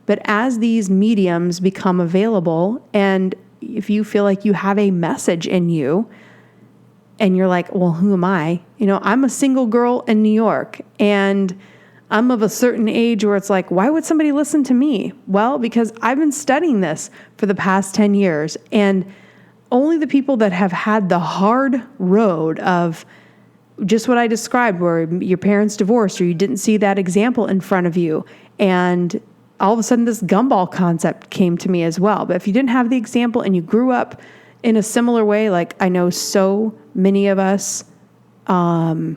But as these mediums become available, and if you feel like you have a message in you and you're like, well, who am I? I'm a single girl in New York and I'm of a certain age where it's like, why would somebody listen to me? Well, because I've been studying this for the past 10 years and only the people that have had the hard road of just what I described, where your parents divorced or you didn't see that example in front of you. And all of a sudden this gumball concept came to me as well. But if you didn't have the example and you grew up in a similar way, like I know so many of us have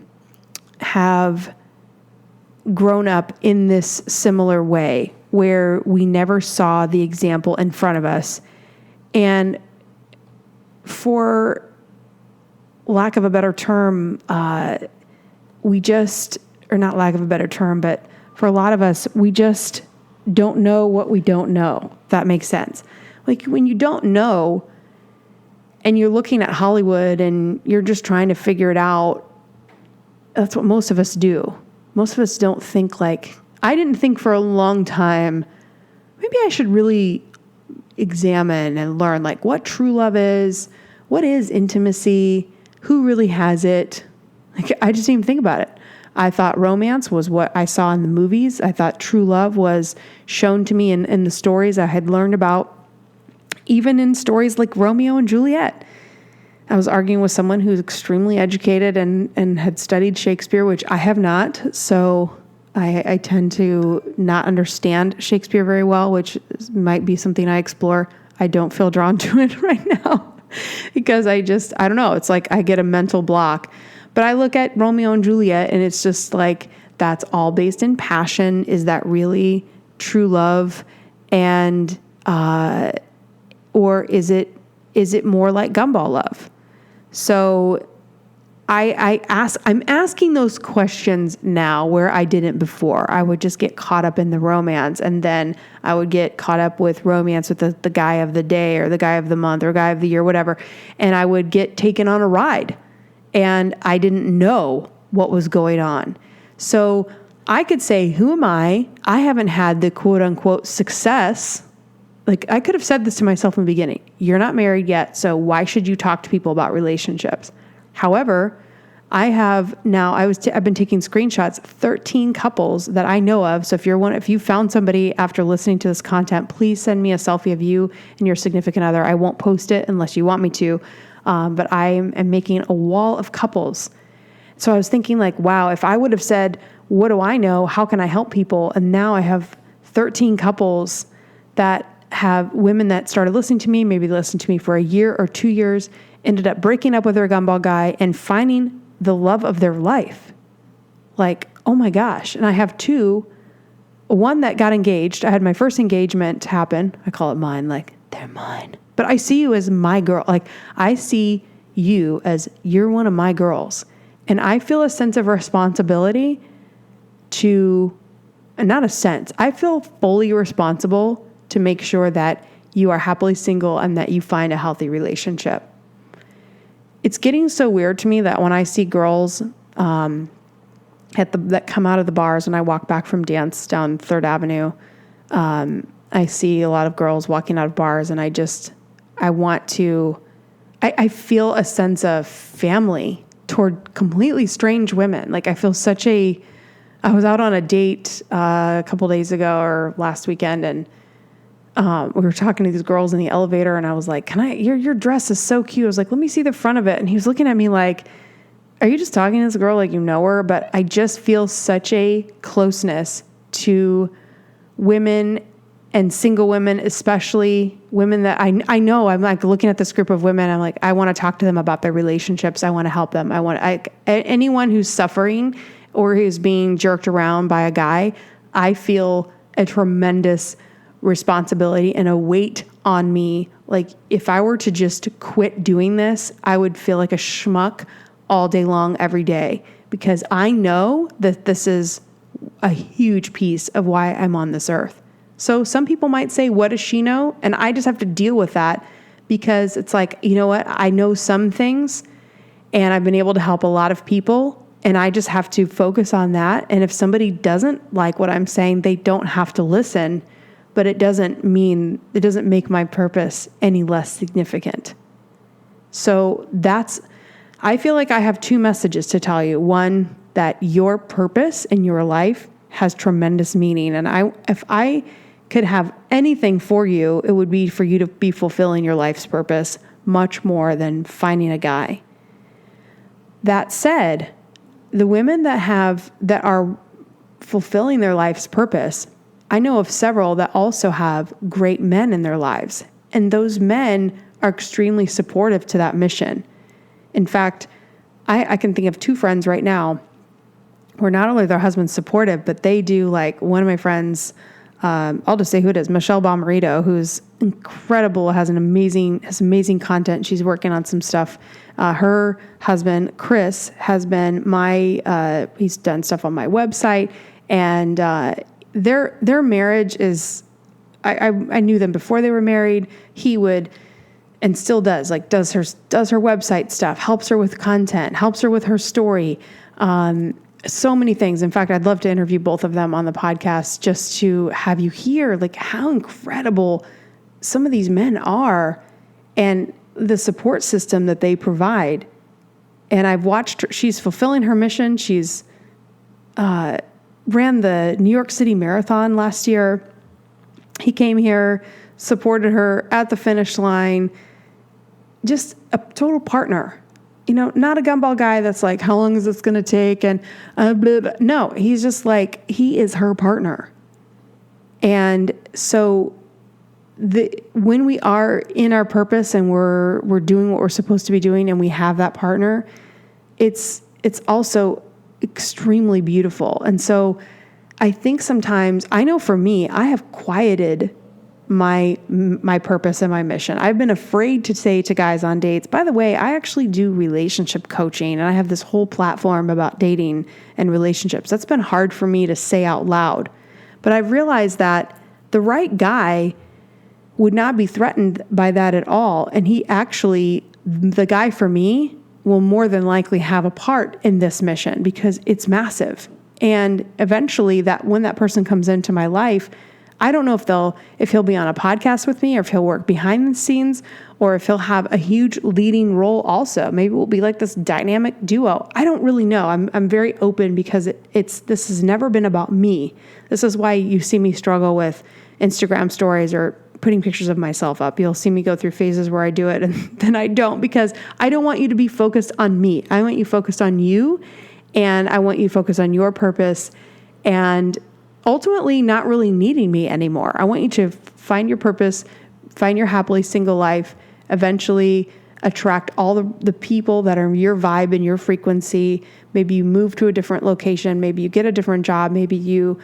grown up in this similar way where we never saw the example in front of us. And for lack of a better term, we just, or not lack of a better term, but for a lot of us, we just don't know what we don't know. If that makes sense. Like when you don't know and you're looking at Hollywood and you're just trying to figure it out, that's what most of us do. Most of us don't think like, I didn't think for a long time, maybe I should really examine and learn like what true love is, what is intimacy, who really has it. Like, I just didn't even think about it. I thought romance was what I saw in the movies. I thought true love was shown to me in the stories I had learned about, even in stories like Romeo and Juliet. I was arguing with someone who's extremely educated and had studied Shakespeare, which I have not. So I tend to not understand Shakespeare very well, which might be something I explore. I don't feel drawn to it right now because I don't know. It's like I get a mental block. But I look at Romeo and Juliet and it's just like, that's all based in passion. Is that really true love? And, or is it more like gumball love? So I'm asking those questions now where I didn't before. I would just get caught up in the romance, and then I would get caught up with romance with the guy of the day or the guy of the month or guy of the year, whatever. And I would get taken on a ride and I didn't know what was going on. So I could say, who am I? I haven't had the quote unquote success. Like I could have said this to myself in the beginning. You're not married yet, so why should you talk to people about relationships? However, I've been taking screenshots, 13 couples that I know of. So if you found somebody after listening to this content, please send me a selfie of you and your significant other. I won't post it unless you want me to. But I am making a wall of couples. So I was thinking like, wow, if I would have said, what do I know? How can I help people? And now I have 13 couples that have women that started listening to me, maybe listened to me for a year or 2 years, ended up breaking up with their gumball guy and finding the love of their life. Like, oh my gosh. And I have two, one that got engaged. I had my first engagement happen. I call it mine, like they're mine. But I see you as my girl. Like I see you as you're one of my girls. And I feel a sense of responsibility I feel fully responsible to make sure that you are happily single and that you find a healthy relationship. It's getting so weird to me that when I see girls that come out of the bars when I walk back from dance down 3rd Avenue, I see a lot of girls walking out of bars and I feel a sense of family toward completely strange women. Like I feel I was out on a date a couple days ago or last weekend and we were talking to these girls in the elevator and I was like, your dress is so cute. I was like, let me see the front of it. And he was looking at me like, are you just talking to this girl like you know her? But I just feel such a closeness to women and single women, especially women that I know. I'm like looking at this group of women. I'm like, I want to talk to them about their relationships. I want to help them. Anyone who's suffering or who's being jerked around by a guy, I feel a tremendous responsibility and a weight on me. Like if I were to just quit doing this, I would feel like a schmuck all day long, every day, because I know that this is a huge piece of why I'm on this earth. So some people might say, what does she know? And I just have to deal with that because it's like, you know what? I know some things and I've been able to help a lot of people and I just have to focus on that. And if somebody doesn't like what I'm saying, they don't have to listen, but it doesn't make my purpose any less significant. So I feel like I have two messages to tell you. One, that your purpose in your life has tremendous meaning. And if I could have anything for you, it would be for you to be fulfilling your life's purpose much more than finding a guy. That said, the women that are fulfilling their life's purpose, I know of several that also have great men in their lives. And those men are extremely supportive to that mission. In fact, I can think of 2 friends right now where not only their husband's supportive, but they do, like, one of my friends, I'll just say who it is, Michelle Bomarito, who's incredible, has amazing content. She's working on some stuff. Her husband, Chris, has been he's done stuff on my website, and their marriage is, I knew them before they were married. He would, and still does her website stuff, helps her with content, helps her with her story. So many things. In fact, I'd love to interview both of them on the podcast just to have you hear like how incredible some of these men are and the support system that they provide. And I've watched her, she's fulfilling her mission. She's ran the New York City Marathon last year. He came here, supported her at the finish line, just a total partner. Not a gumball guy that's like, how long is this going to take? And blah, blah. No, he's just like, he is her partner. And so when we are in our purpose and we're doing what we're supposed to be doing and we have that partner, it's also extremely beautiful. And so I think sometimes, I know for me, I have quieted my purpose and my mission. I've been afraid to say to guys on dates, by the way, I actually do relationship coaching and I have this whole platform about dating and relationships. That's been hard for me to say out loud. But I've realized that the right guy would not be threatened by that at all. And the guy for me will more than likely have a part in this mission because it's massive. And eventually when that person comes into my life, I don't know if he'll be on a podcast with me or if he'll work behind the scenes or if he'll have a huge leading role also. Maybe we'll be like this dynamic duo. I don't really know. I'm very open because this has never been about me. This is why you see me struggle with Instagram stories or putting pictures of myself up. You'll see me go through phases where I do it and then I don't, because I don't want you to be focused on me. I want you focused on you, and I want you focused on your purpose and ultimately not really needing me anymore. I want you to find your purpose, find your happily single life, eventually attract all the people that are your vibe and your frequency. Maybe you move to a different location. Maybe you get a different job. Maybe you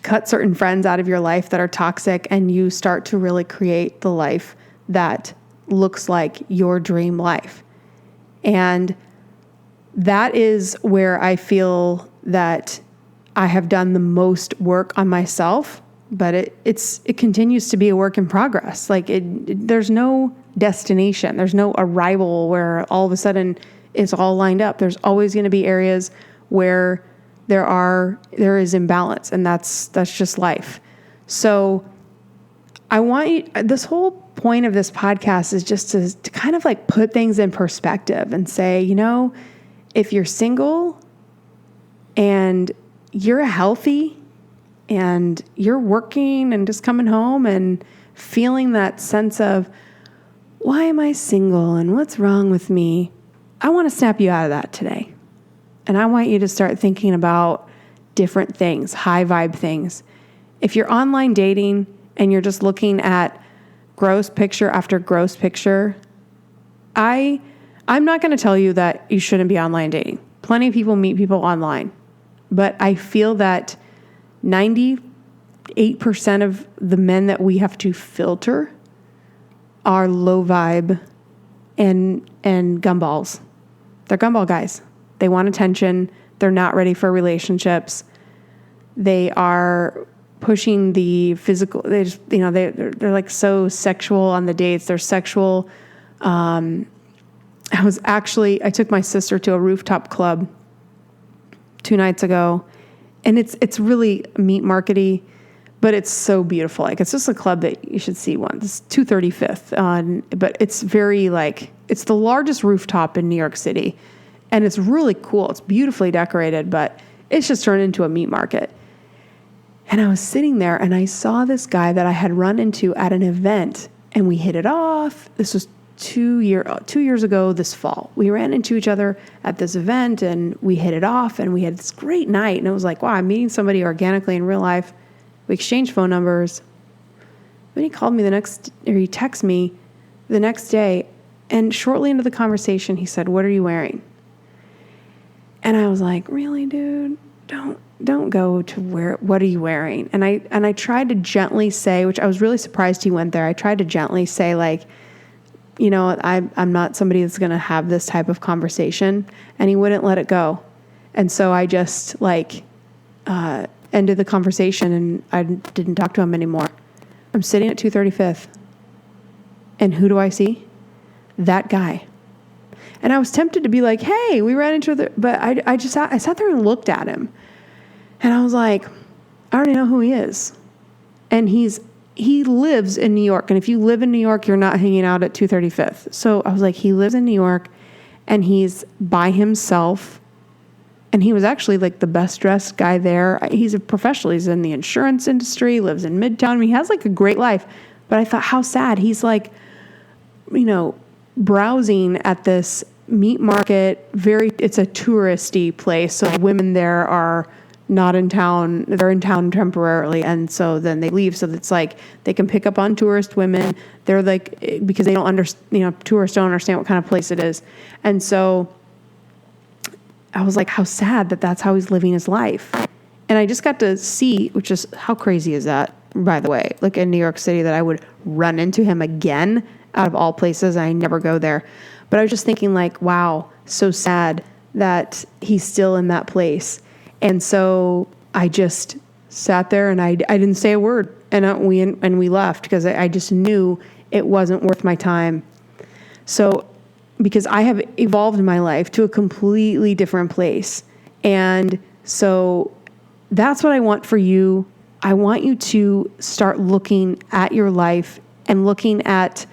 cut certain friends out of your life that are toxic, and you start to really create the life that looks like your dream life. And that is where I feel that I have done the most work on myself, but it continues to be a work in progress. Like there's no destination. There's no arrival where all of a sudden it's all lined up. There's always going to be areas where there is imbalance, and that's just life. So I want you, this whole point of this podcast is just to kind of like put things in perspective and say, if you're single and you're healthy and you're working and just coming home and feeling that sense of, why am I single and what's wrong with me? I want to snap you out of that today. And I want you to start thinking about different things, high vibe things. If you're online dating and you're just looking at gross picture after gross picture, I'm not going to tell you that you shouldn't be online dating. Plenty of people meet people online. But I feel that 98% of the men that we have to filter are low vibe and gumballs. They're gumball guys. They want attention. They're not ready for relationships. They are pushing the physical. They just, they're like so sexual on the dates. They're sexual. I took my sister to a rooftop club 2 nights ago, and it's really meat markety, but it's so beautiful. Like, it's just a club that you should see once. It's 235th, but it's very it's the largest rooftop in New York City, and it's really cool. It's beautifully decorated, but it's just turned into a meat market. And I was sitting there and I saw this guy that I had run into at an event, and we hit it off. This was 2 years ago this fall. We ran into each other at this event and we hit it off, and we had this great night. And it was like, wow, I'm meeting somebody organically in real life. We exchanged phone numbers. Then he called me he texted me the next day, and shortly into the conversation, he said, "What are you wearing?" And I was like, "Really, dude? Don't go to what are you wearing?" And I tried to gently say, which I was really surprised he went there. I tried to gently say, like, I'm not somebody that's going to have this type of conversation, and he wouldn't let it go. And so I just ended the conversation, and I didn't talk to him anymore. I'm sitting at 235th, and who do I see? That guy. And I was tempted to be like, "Hey, we ran into the," but I sat there and looked at him, and I was like, I already know who he is. And he lives in New York. And if you live in New York, you're not hanging out at 235th. So I was like, he lives in New York, and he's by himself. And he was actually like the best dressed guy there. He's a professional. He's in the insurance industry, lives in Midtown. I mean, he has like a great life. But I thought, how sad. He's like, browsing at this meat market. It's a touristy place. So women there are not in town. They're in town temporarily. And so then they leave. So it's like they can pick up on tourist women. They're like, because they don't understand, tourists don't understand what kind of place it is. And so I was like, how sad that that's how he's living his life. And I just got to see, which is, how crazy is that, by the way, like in New York City, that I would run into him again out of all places. I never go there. But I was just thinking like, wow, so sad that he's still in that place. And so I just sat there and I didn't say a word, and we left because I just knew it wasn't worth my time. So because I have evolved in my life to a completely different place. And so that's what I want for you. I want you to start looking at your life and looking at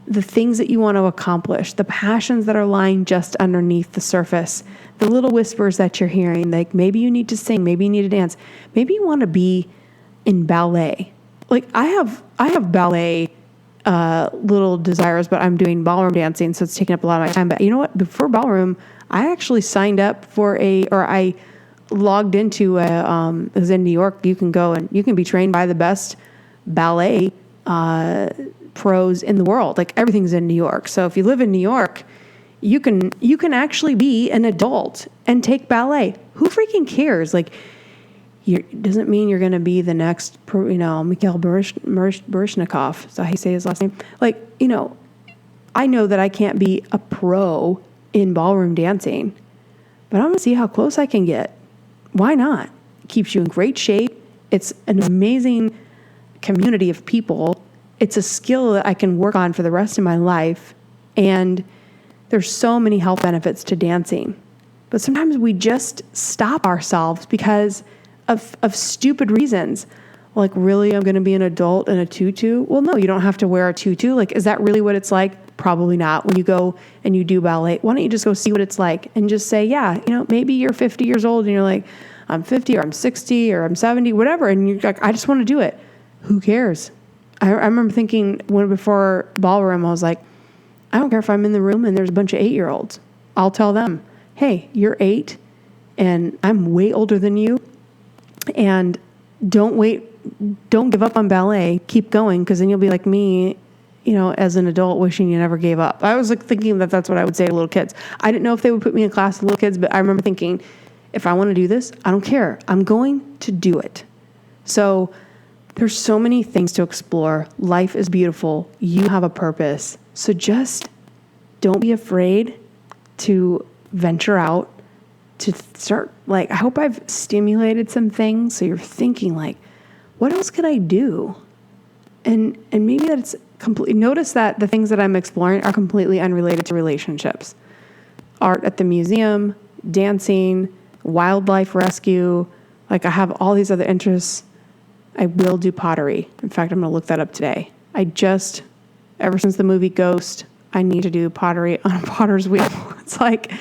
the things that you want to accomplish, the passions that are lying just underneath the surface, the little whispers that you're hearing, like maybe you need to sing, maybe you need to dance, maybe you want to be in ballet. Like I have ballet little desires, but I'm doing ballroom dancing, so it's taking up a lot of my time. But you know what? Before ballroom, I actually signed up I logged into it was in New York. You can go and you can be trained by the best ballet pros in the world. Like everything's in New York. So if you live in New York, you can actually be an adult and take ballet. Who freaking cares? Like, doesn't mean you're going to be the next, Mikhail Baryshnikov. Is that how you say his last name? Like, I know that I can't be a pro in ballroom dancing, but I'm going to see how close I can get. Why not? It keeps you in great shape. It's an amazing community of people. It's a skill that I can work on for the rest of my life. And there's so many health benefits to dancing. But sometimes we just stop ourselves because of stupid reasons. Like, really, I'm going to be an adult in a tutu? Well, no, you don't have to wear a tutu. Like, is that really what it's like? Probably not. When you go and you do ballet, why don't you just go see what it's like and just say, yeah, maybe you're 50 years old and you're like, I'm 50 or I'm 60 or I'm 70, whatever. And you're like, I just want to do it. Who cares? I remember thinking before ballroom, I was like, I don't care if I'm in the room and there's a bunch of 8-year-olds. I'll tell them, hey, you're 8 and I'm way older than you. And don't give up on ballet. Keep going, because then you'll be like me, as an adult wishing you never gave up. I was like thinking that that's what I would say to little kids. I didn't know if they would put me in class with little kids, but I remember thinking, if I want to do this, I don't care. I'm going to do it. So there's so many things to explore. Life is beautiful. You have a purpose. So just don't be afraid to venture out, to start, like, I hope I've stimulated some things. So you're thinking like, what else could I do? And maybe that's completely, notice that the things that I'm exploring are completely unrelated to relationships. Art at the museum, dancing, wildlife rescue. Like, I have all these other interests. I will do pottery. In fact, I'm going to look that up today. Ever since the movie Ghost, I need to do pottery on a potter's wheel. It's like,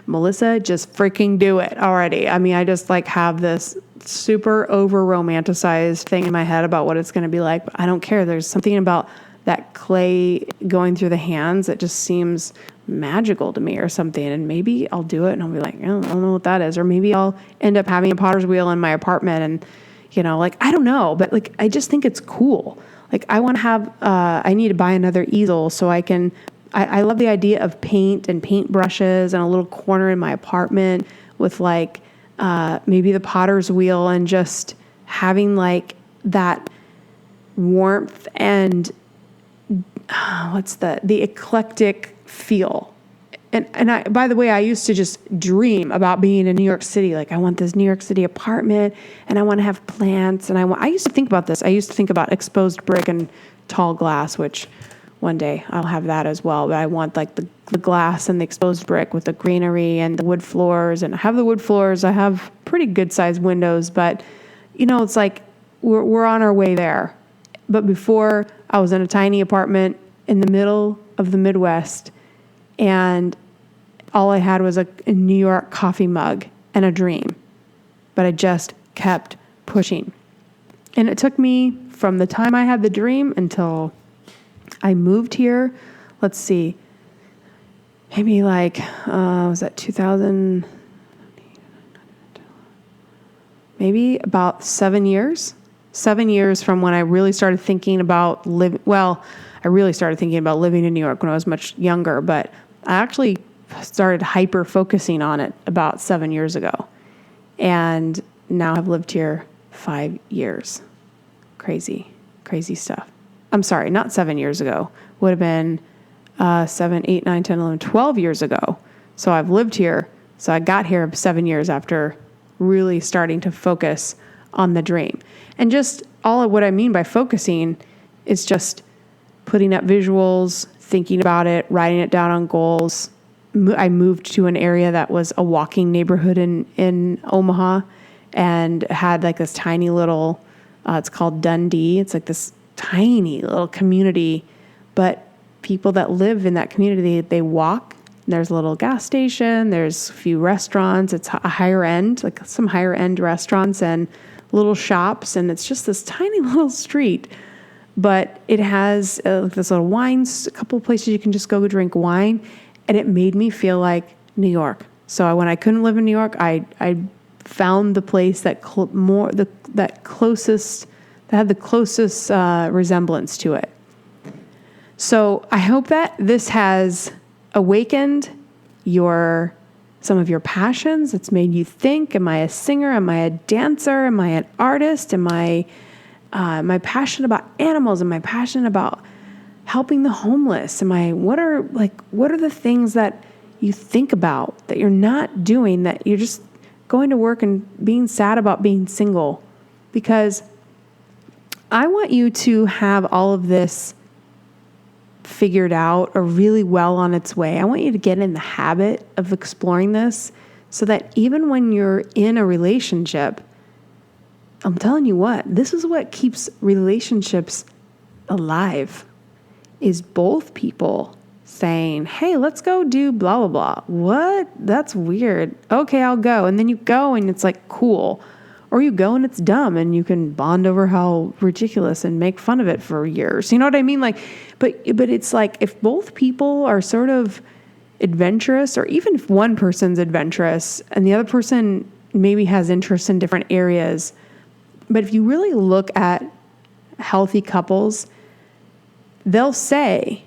Melissa, just freaking do it already. I mean, I just have this super over romanticized thing in my head about what it's going to be like, but I don't care. There's something about that clay going through the hands that just seems magical to me or something. And maybe I'll do it and I'll be like, I don't know what that is. Or maybe I'll end up having a potter's wheel in my apartment and, Like, I don't know, but like, I just think it's cool. Like, I want to have, I need to buy another easel so I love the idea of paint and paint brushes and a little corner in my apartment with like, maybe the potter's wheel and just having like that warmth and the eclectic feel. And I, by the way, I used to just dream about being in New York City. Like, I want this New York City apartment and I want to have plants. And I used to think about this. I used to think about exposed brick and tall glass, which one day I'll have that as well. But I want like the glass and the exposed brick with the greenery and the wood floors. And I have the wood floors. I have pretty good sized windows, but it's like we're on our way there. But before, I was in a tiny apartment in the middle of the Midwest, and all I had was a New York coffee mug and a dream. But I just kept pushing. And it took me from the time I had the dream until I moved here. Let's see. Maybe like, was that 2000? Maybe about 7 years. 7 years from when I really started thinking about living. Well, I really started thinking about living in New York when I was much younger, but I actually started hyper focusing on it about 7 years ago. And now I've lived here 5 years. Crazy, crazy stuff. I'm sorry, not 7 years ago. Would have been 7, 8, 9, 10, 11, 12 years ago. So I've lived here. So I got here 7 years after really starting to focus on the dream. And just all of what I mean by focusing is just putting up visuals, thinking about it, writing it down on goals. I moved to an area that was a walking neighborhood in Omaha and had like this tiny little, it's called Dundee. It's like this tiny little community, but people that live in that community, they walk. There's a little gas station. There's a few restaurants. It's a higher end, like some higher end restaurants and little shops. And it's just this tiny little street, but it has this little wines, a couple of places you can just go drink wine. And it made me feel like New York. So when I couldn't live in New York, I found the place that had the closest resemblance to it. So I hope that this has awakened some of your passions. It's made you think, am I a singer? Am I a dancer? Am I an artist? Am I passionate about animals? Am I passionate about helping the homeless? What are the things that you think about that you're not doing, that you're just going to work and being sad about being single? Because I want you to have all of this figured out or really well on its way. I want you to get in the habit of exploring this so that even when you're in a relationship, I'm telling you what, this is what keeps relationships alive, is both people saying, hey, let's go do blah, blah, blah. What? That's weird. Okay, I'll go. And then you go and it's like cool. Or you go and it's dumb and you can bond over how ridiculous and make fun of it for years. You know what I mean? But it's like if both people are sort of adventurous, or even if one person's adventurous and the other person maybe has interests in different areas, but if you really look at healthy couples, they say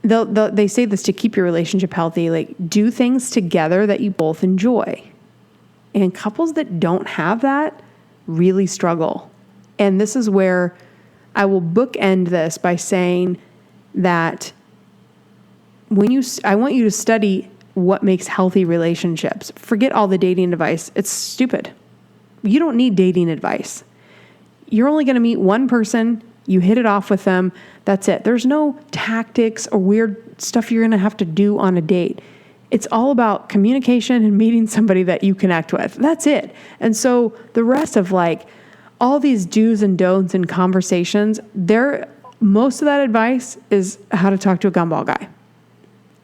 this to keep your relationship healthy, like do things together that you both enjoy. And couples that don't have that really struggle. And this is where I will bookend this by saying that I want you to study what makes healthy relationships. Forget all the dating advice. It's stupid. You don't need dating advice. You're only going to meet one person. You hit it off with them. That's it. There's no tactics or weird stuff you're going to have to do on a date. It's all about communication and meeting somebody that you connect with. That's it. And so the rest of like all these do's and don'ts in conversations, most of that advice is how to talk to a gumball guy.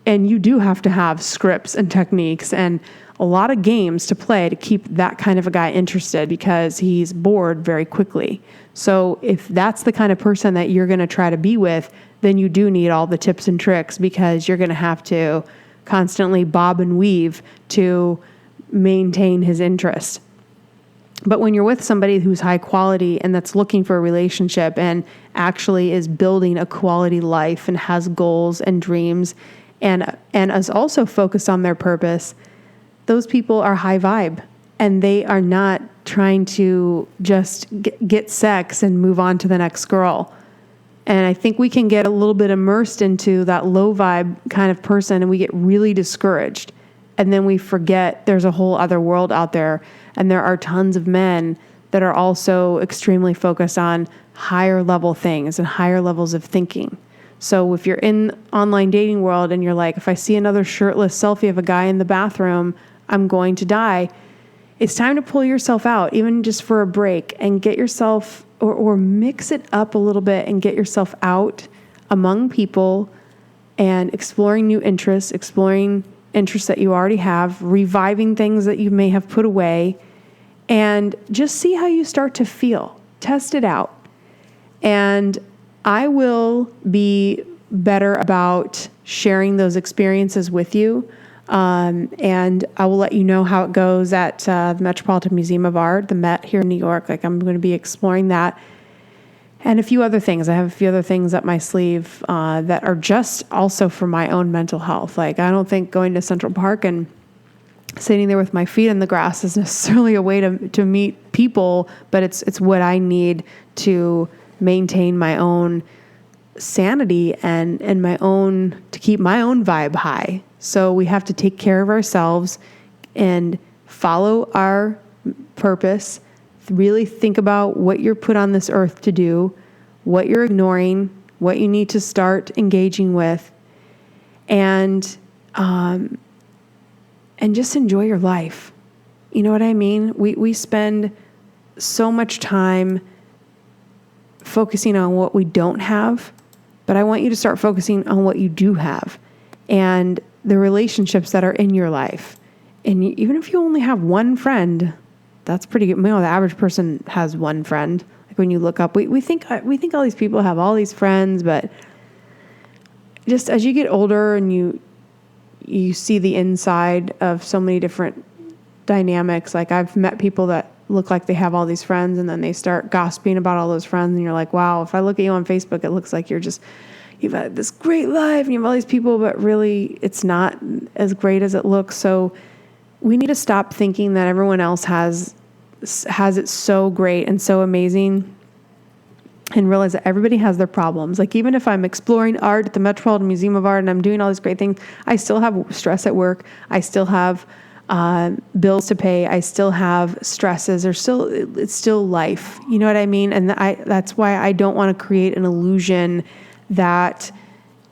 And you do have to have scripts and techniques and a lot of games to play to keep that kind of a guy interested, because he's bored very quickly. So if that's the kind of person that you're going to try to be with, then you do need all the tips and tricks, because you're going to have to constantly bob and weave to maintain his interest. But when you're with somebody who's high quality and that's looking for a relationship and actually is building a quality life and has goals and dreams and is also focused on their purpose, those people are high vibe and they are not trying to just get sex and move on to the next girl. And I think we can get a little bit immersed into that low vibe kind of person and we get really discouraged. And then we forget there's a whole other world out there. And there are tons of men that are also extremely focused on higher level things and higher levels of thinking. So if you're in online dating world and you're like, if I see another shirtless selfie of a guy in the bathroom, I'm going to die. It's time to pull yourself out, even just for a break, and get yourself or mix it up a little bit and get yourself out among people and exploring new interests, exploring interests that you already have, reviving things that you may have put away, and just see how you start to feel. Test it out. And I will be better about sharing those experiences with you. And I will let you know how it goes at the Metropolitan Museum of Art, the Met here in New York. Like, I'm going to be exploring that. And a few other things. I have a few other things up my sleeve that are just also for my own mental health. Like, I don't think going to Central Park and sitting there with my feet in the grass is necessarily a way to meet people, but it's what I need to maintain my own sanity and my own, to keep my own vibe high. So we have to take care of ourselves and follow our purpose. Really think about what you're put on this earth to do, what you're ignoring, what you need to start engaging with, and just enjoy your life. You know what I mean? We spend so much time focusing on what we don't have, but I want you to start focusing on what you do have and the relationships that are in your life. And even if you only have one friend, that's pretty good. You know, the average person has one friend. Like, when you look up, we think all these people have all these friends, but just as you get older and you see the inside of so many different dynamics. Like, I've met people that look like they have all these friends and then they start gossiping about all those friends, and you're like, wow, if I look at you on Facebook, it looks like you've had this great life and you have all these people, but really it's not as great as it looks. So we need to stop thinking that everyone else has it so great and so amazing, and realize that everybody has their problems. Like, even if I'm exploring art at the Metropolitan Museum of Art and I'm doing all these great things, I still have stress at work. I still have bills to pay. I still have stresses. It's still life. You know what I mean? And that's why I don't want to create an illusion that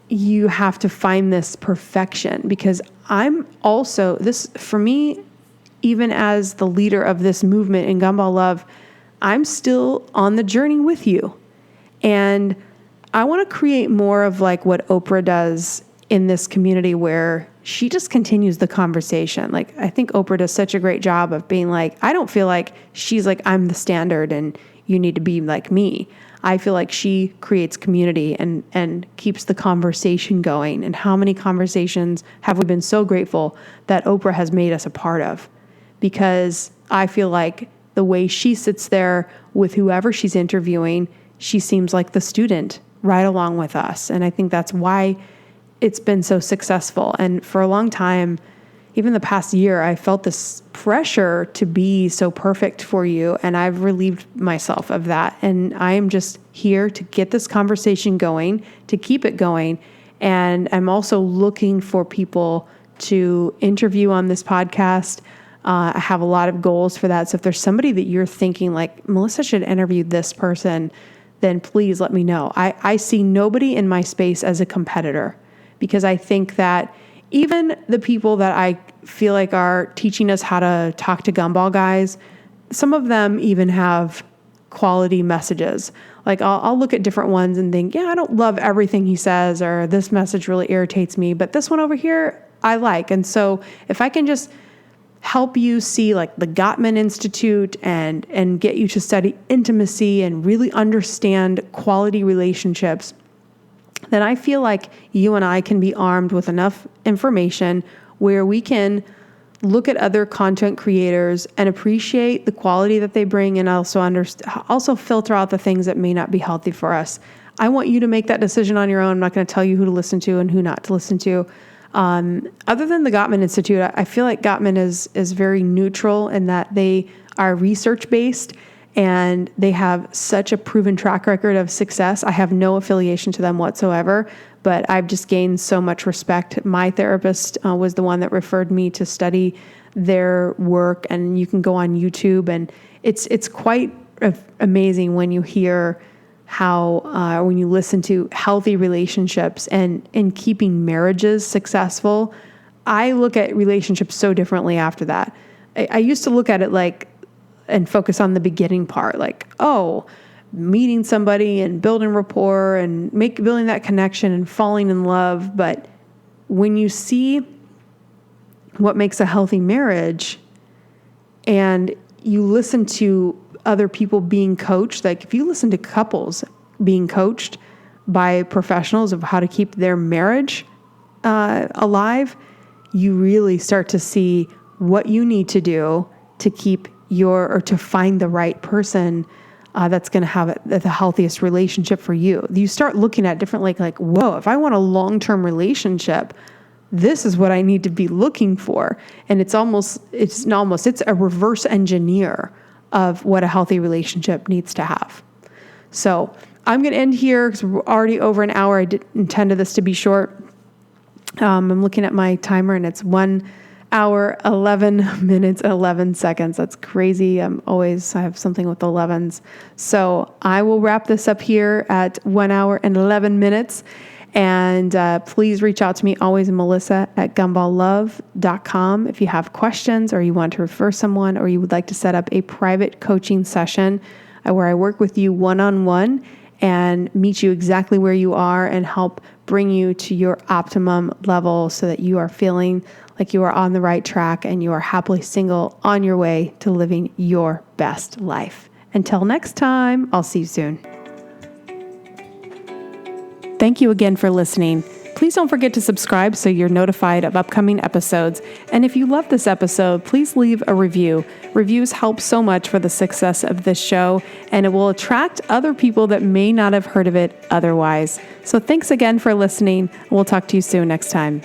you have to find this perfection, because I'm also for me, even as the leader of this movement in Gumball Love, I'm still on the journey with you. And I want to create more of like what Oprah does in this community, where she just continues the conversation. Like, I think Oprah does such a great job of being like, I don't feel like she's like, I'm the standard and you need to be like me. I feel like she creates community and keeps the conversation going. And how many conversations have we been so grateful that Oprah has made us a part of? Because I feel like the way she sits there with whoever she's interviewing, she seems like the student right along with us. And I think that's why it's been so successful. And for a long time, even the past year, I felt this pressure to be so perfect for you. And I've relieved myself of that. And I am just here to get this conversation going, to keep it going. And I'm also looking for people to interview on this podcast. I have a lot of goals for that. So if there's somebody that you're thinking like, Melissa should interview this person, then please let me know. I see nobody in my space as a competitor, because I think that even the people that I feel like are teaching us how to talk to gumball guys, some of them even have quality messages. Like, I'll look at different ones and think, yeah, I don't love everything he says, or this message really irritates me, but this one over here I like. And so if I can just help you see like the Gottman Institute and get you to study intimacy and really understand quality relationships, then I feel like you and I can be armed with enough information where we can look at other content creators and appreciate the quality that they bring, and also filter out the things that may not be healthy for us. I want you to make that decision on your own. I'm not going to tell you who to listen to and who not to listen to. Other than the Gottman Institute, I feel like Gottman is very neutral in that they are research-based and they have such a proven track record of success. I have no affiliation to them whatsoever, but I've just gained so much respect. My therapist was the one that referred me to study their work, and you can go on YouTube, and it's quite amazing when you hear how when you listen to healthy relationships and in keeping marriages successful. I look at relationships so differently after that. I used to look at it and focus on the beginning part, meeting somebody and building rapport and building that connection and falling in love. But when you see what makes a healthy marriage and you listen to other people being coached, like if you listen to couples being coached by professionals of how to keep their marriage alive, you really start to see what you need to do to keep to find the right person that's going to have the healthiest relationship for you. You start looking at differently, like, whoa, if I want a long-term relationship, this is what I need to be looking for. And it's a reverse engineer of what a healthy relationship needs to have. So I'm going to end here because we're already over an hour. I intended this to be short. I'm looking at my timer and it's 1 hour, 11 minutes, 11 seconds. That's crazy. I have something with 11s. So I will wrap this up here at 1 hour and 11 minutes. And please reach out to me, always melissa@gumballlove.com. If you have questions or you want to refer someone or you would like to set up a private coaching session where I work with you one-on-one and meet you exactly where you are and help bring you to your optimum level so that you are feeling like you are on the right track and you are happily single on your way to living your best life. Until next time, I'll see you soon. Thank you again for listening. Please don't forget to subscribe so you're notified of upcoming episodes. And if you love this episode, please leave a review. Reviews help so much for the success of this show, and it will attract other people that may not have heard of it otherwise. So thanks again for listening. We'll talk to you soon next time.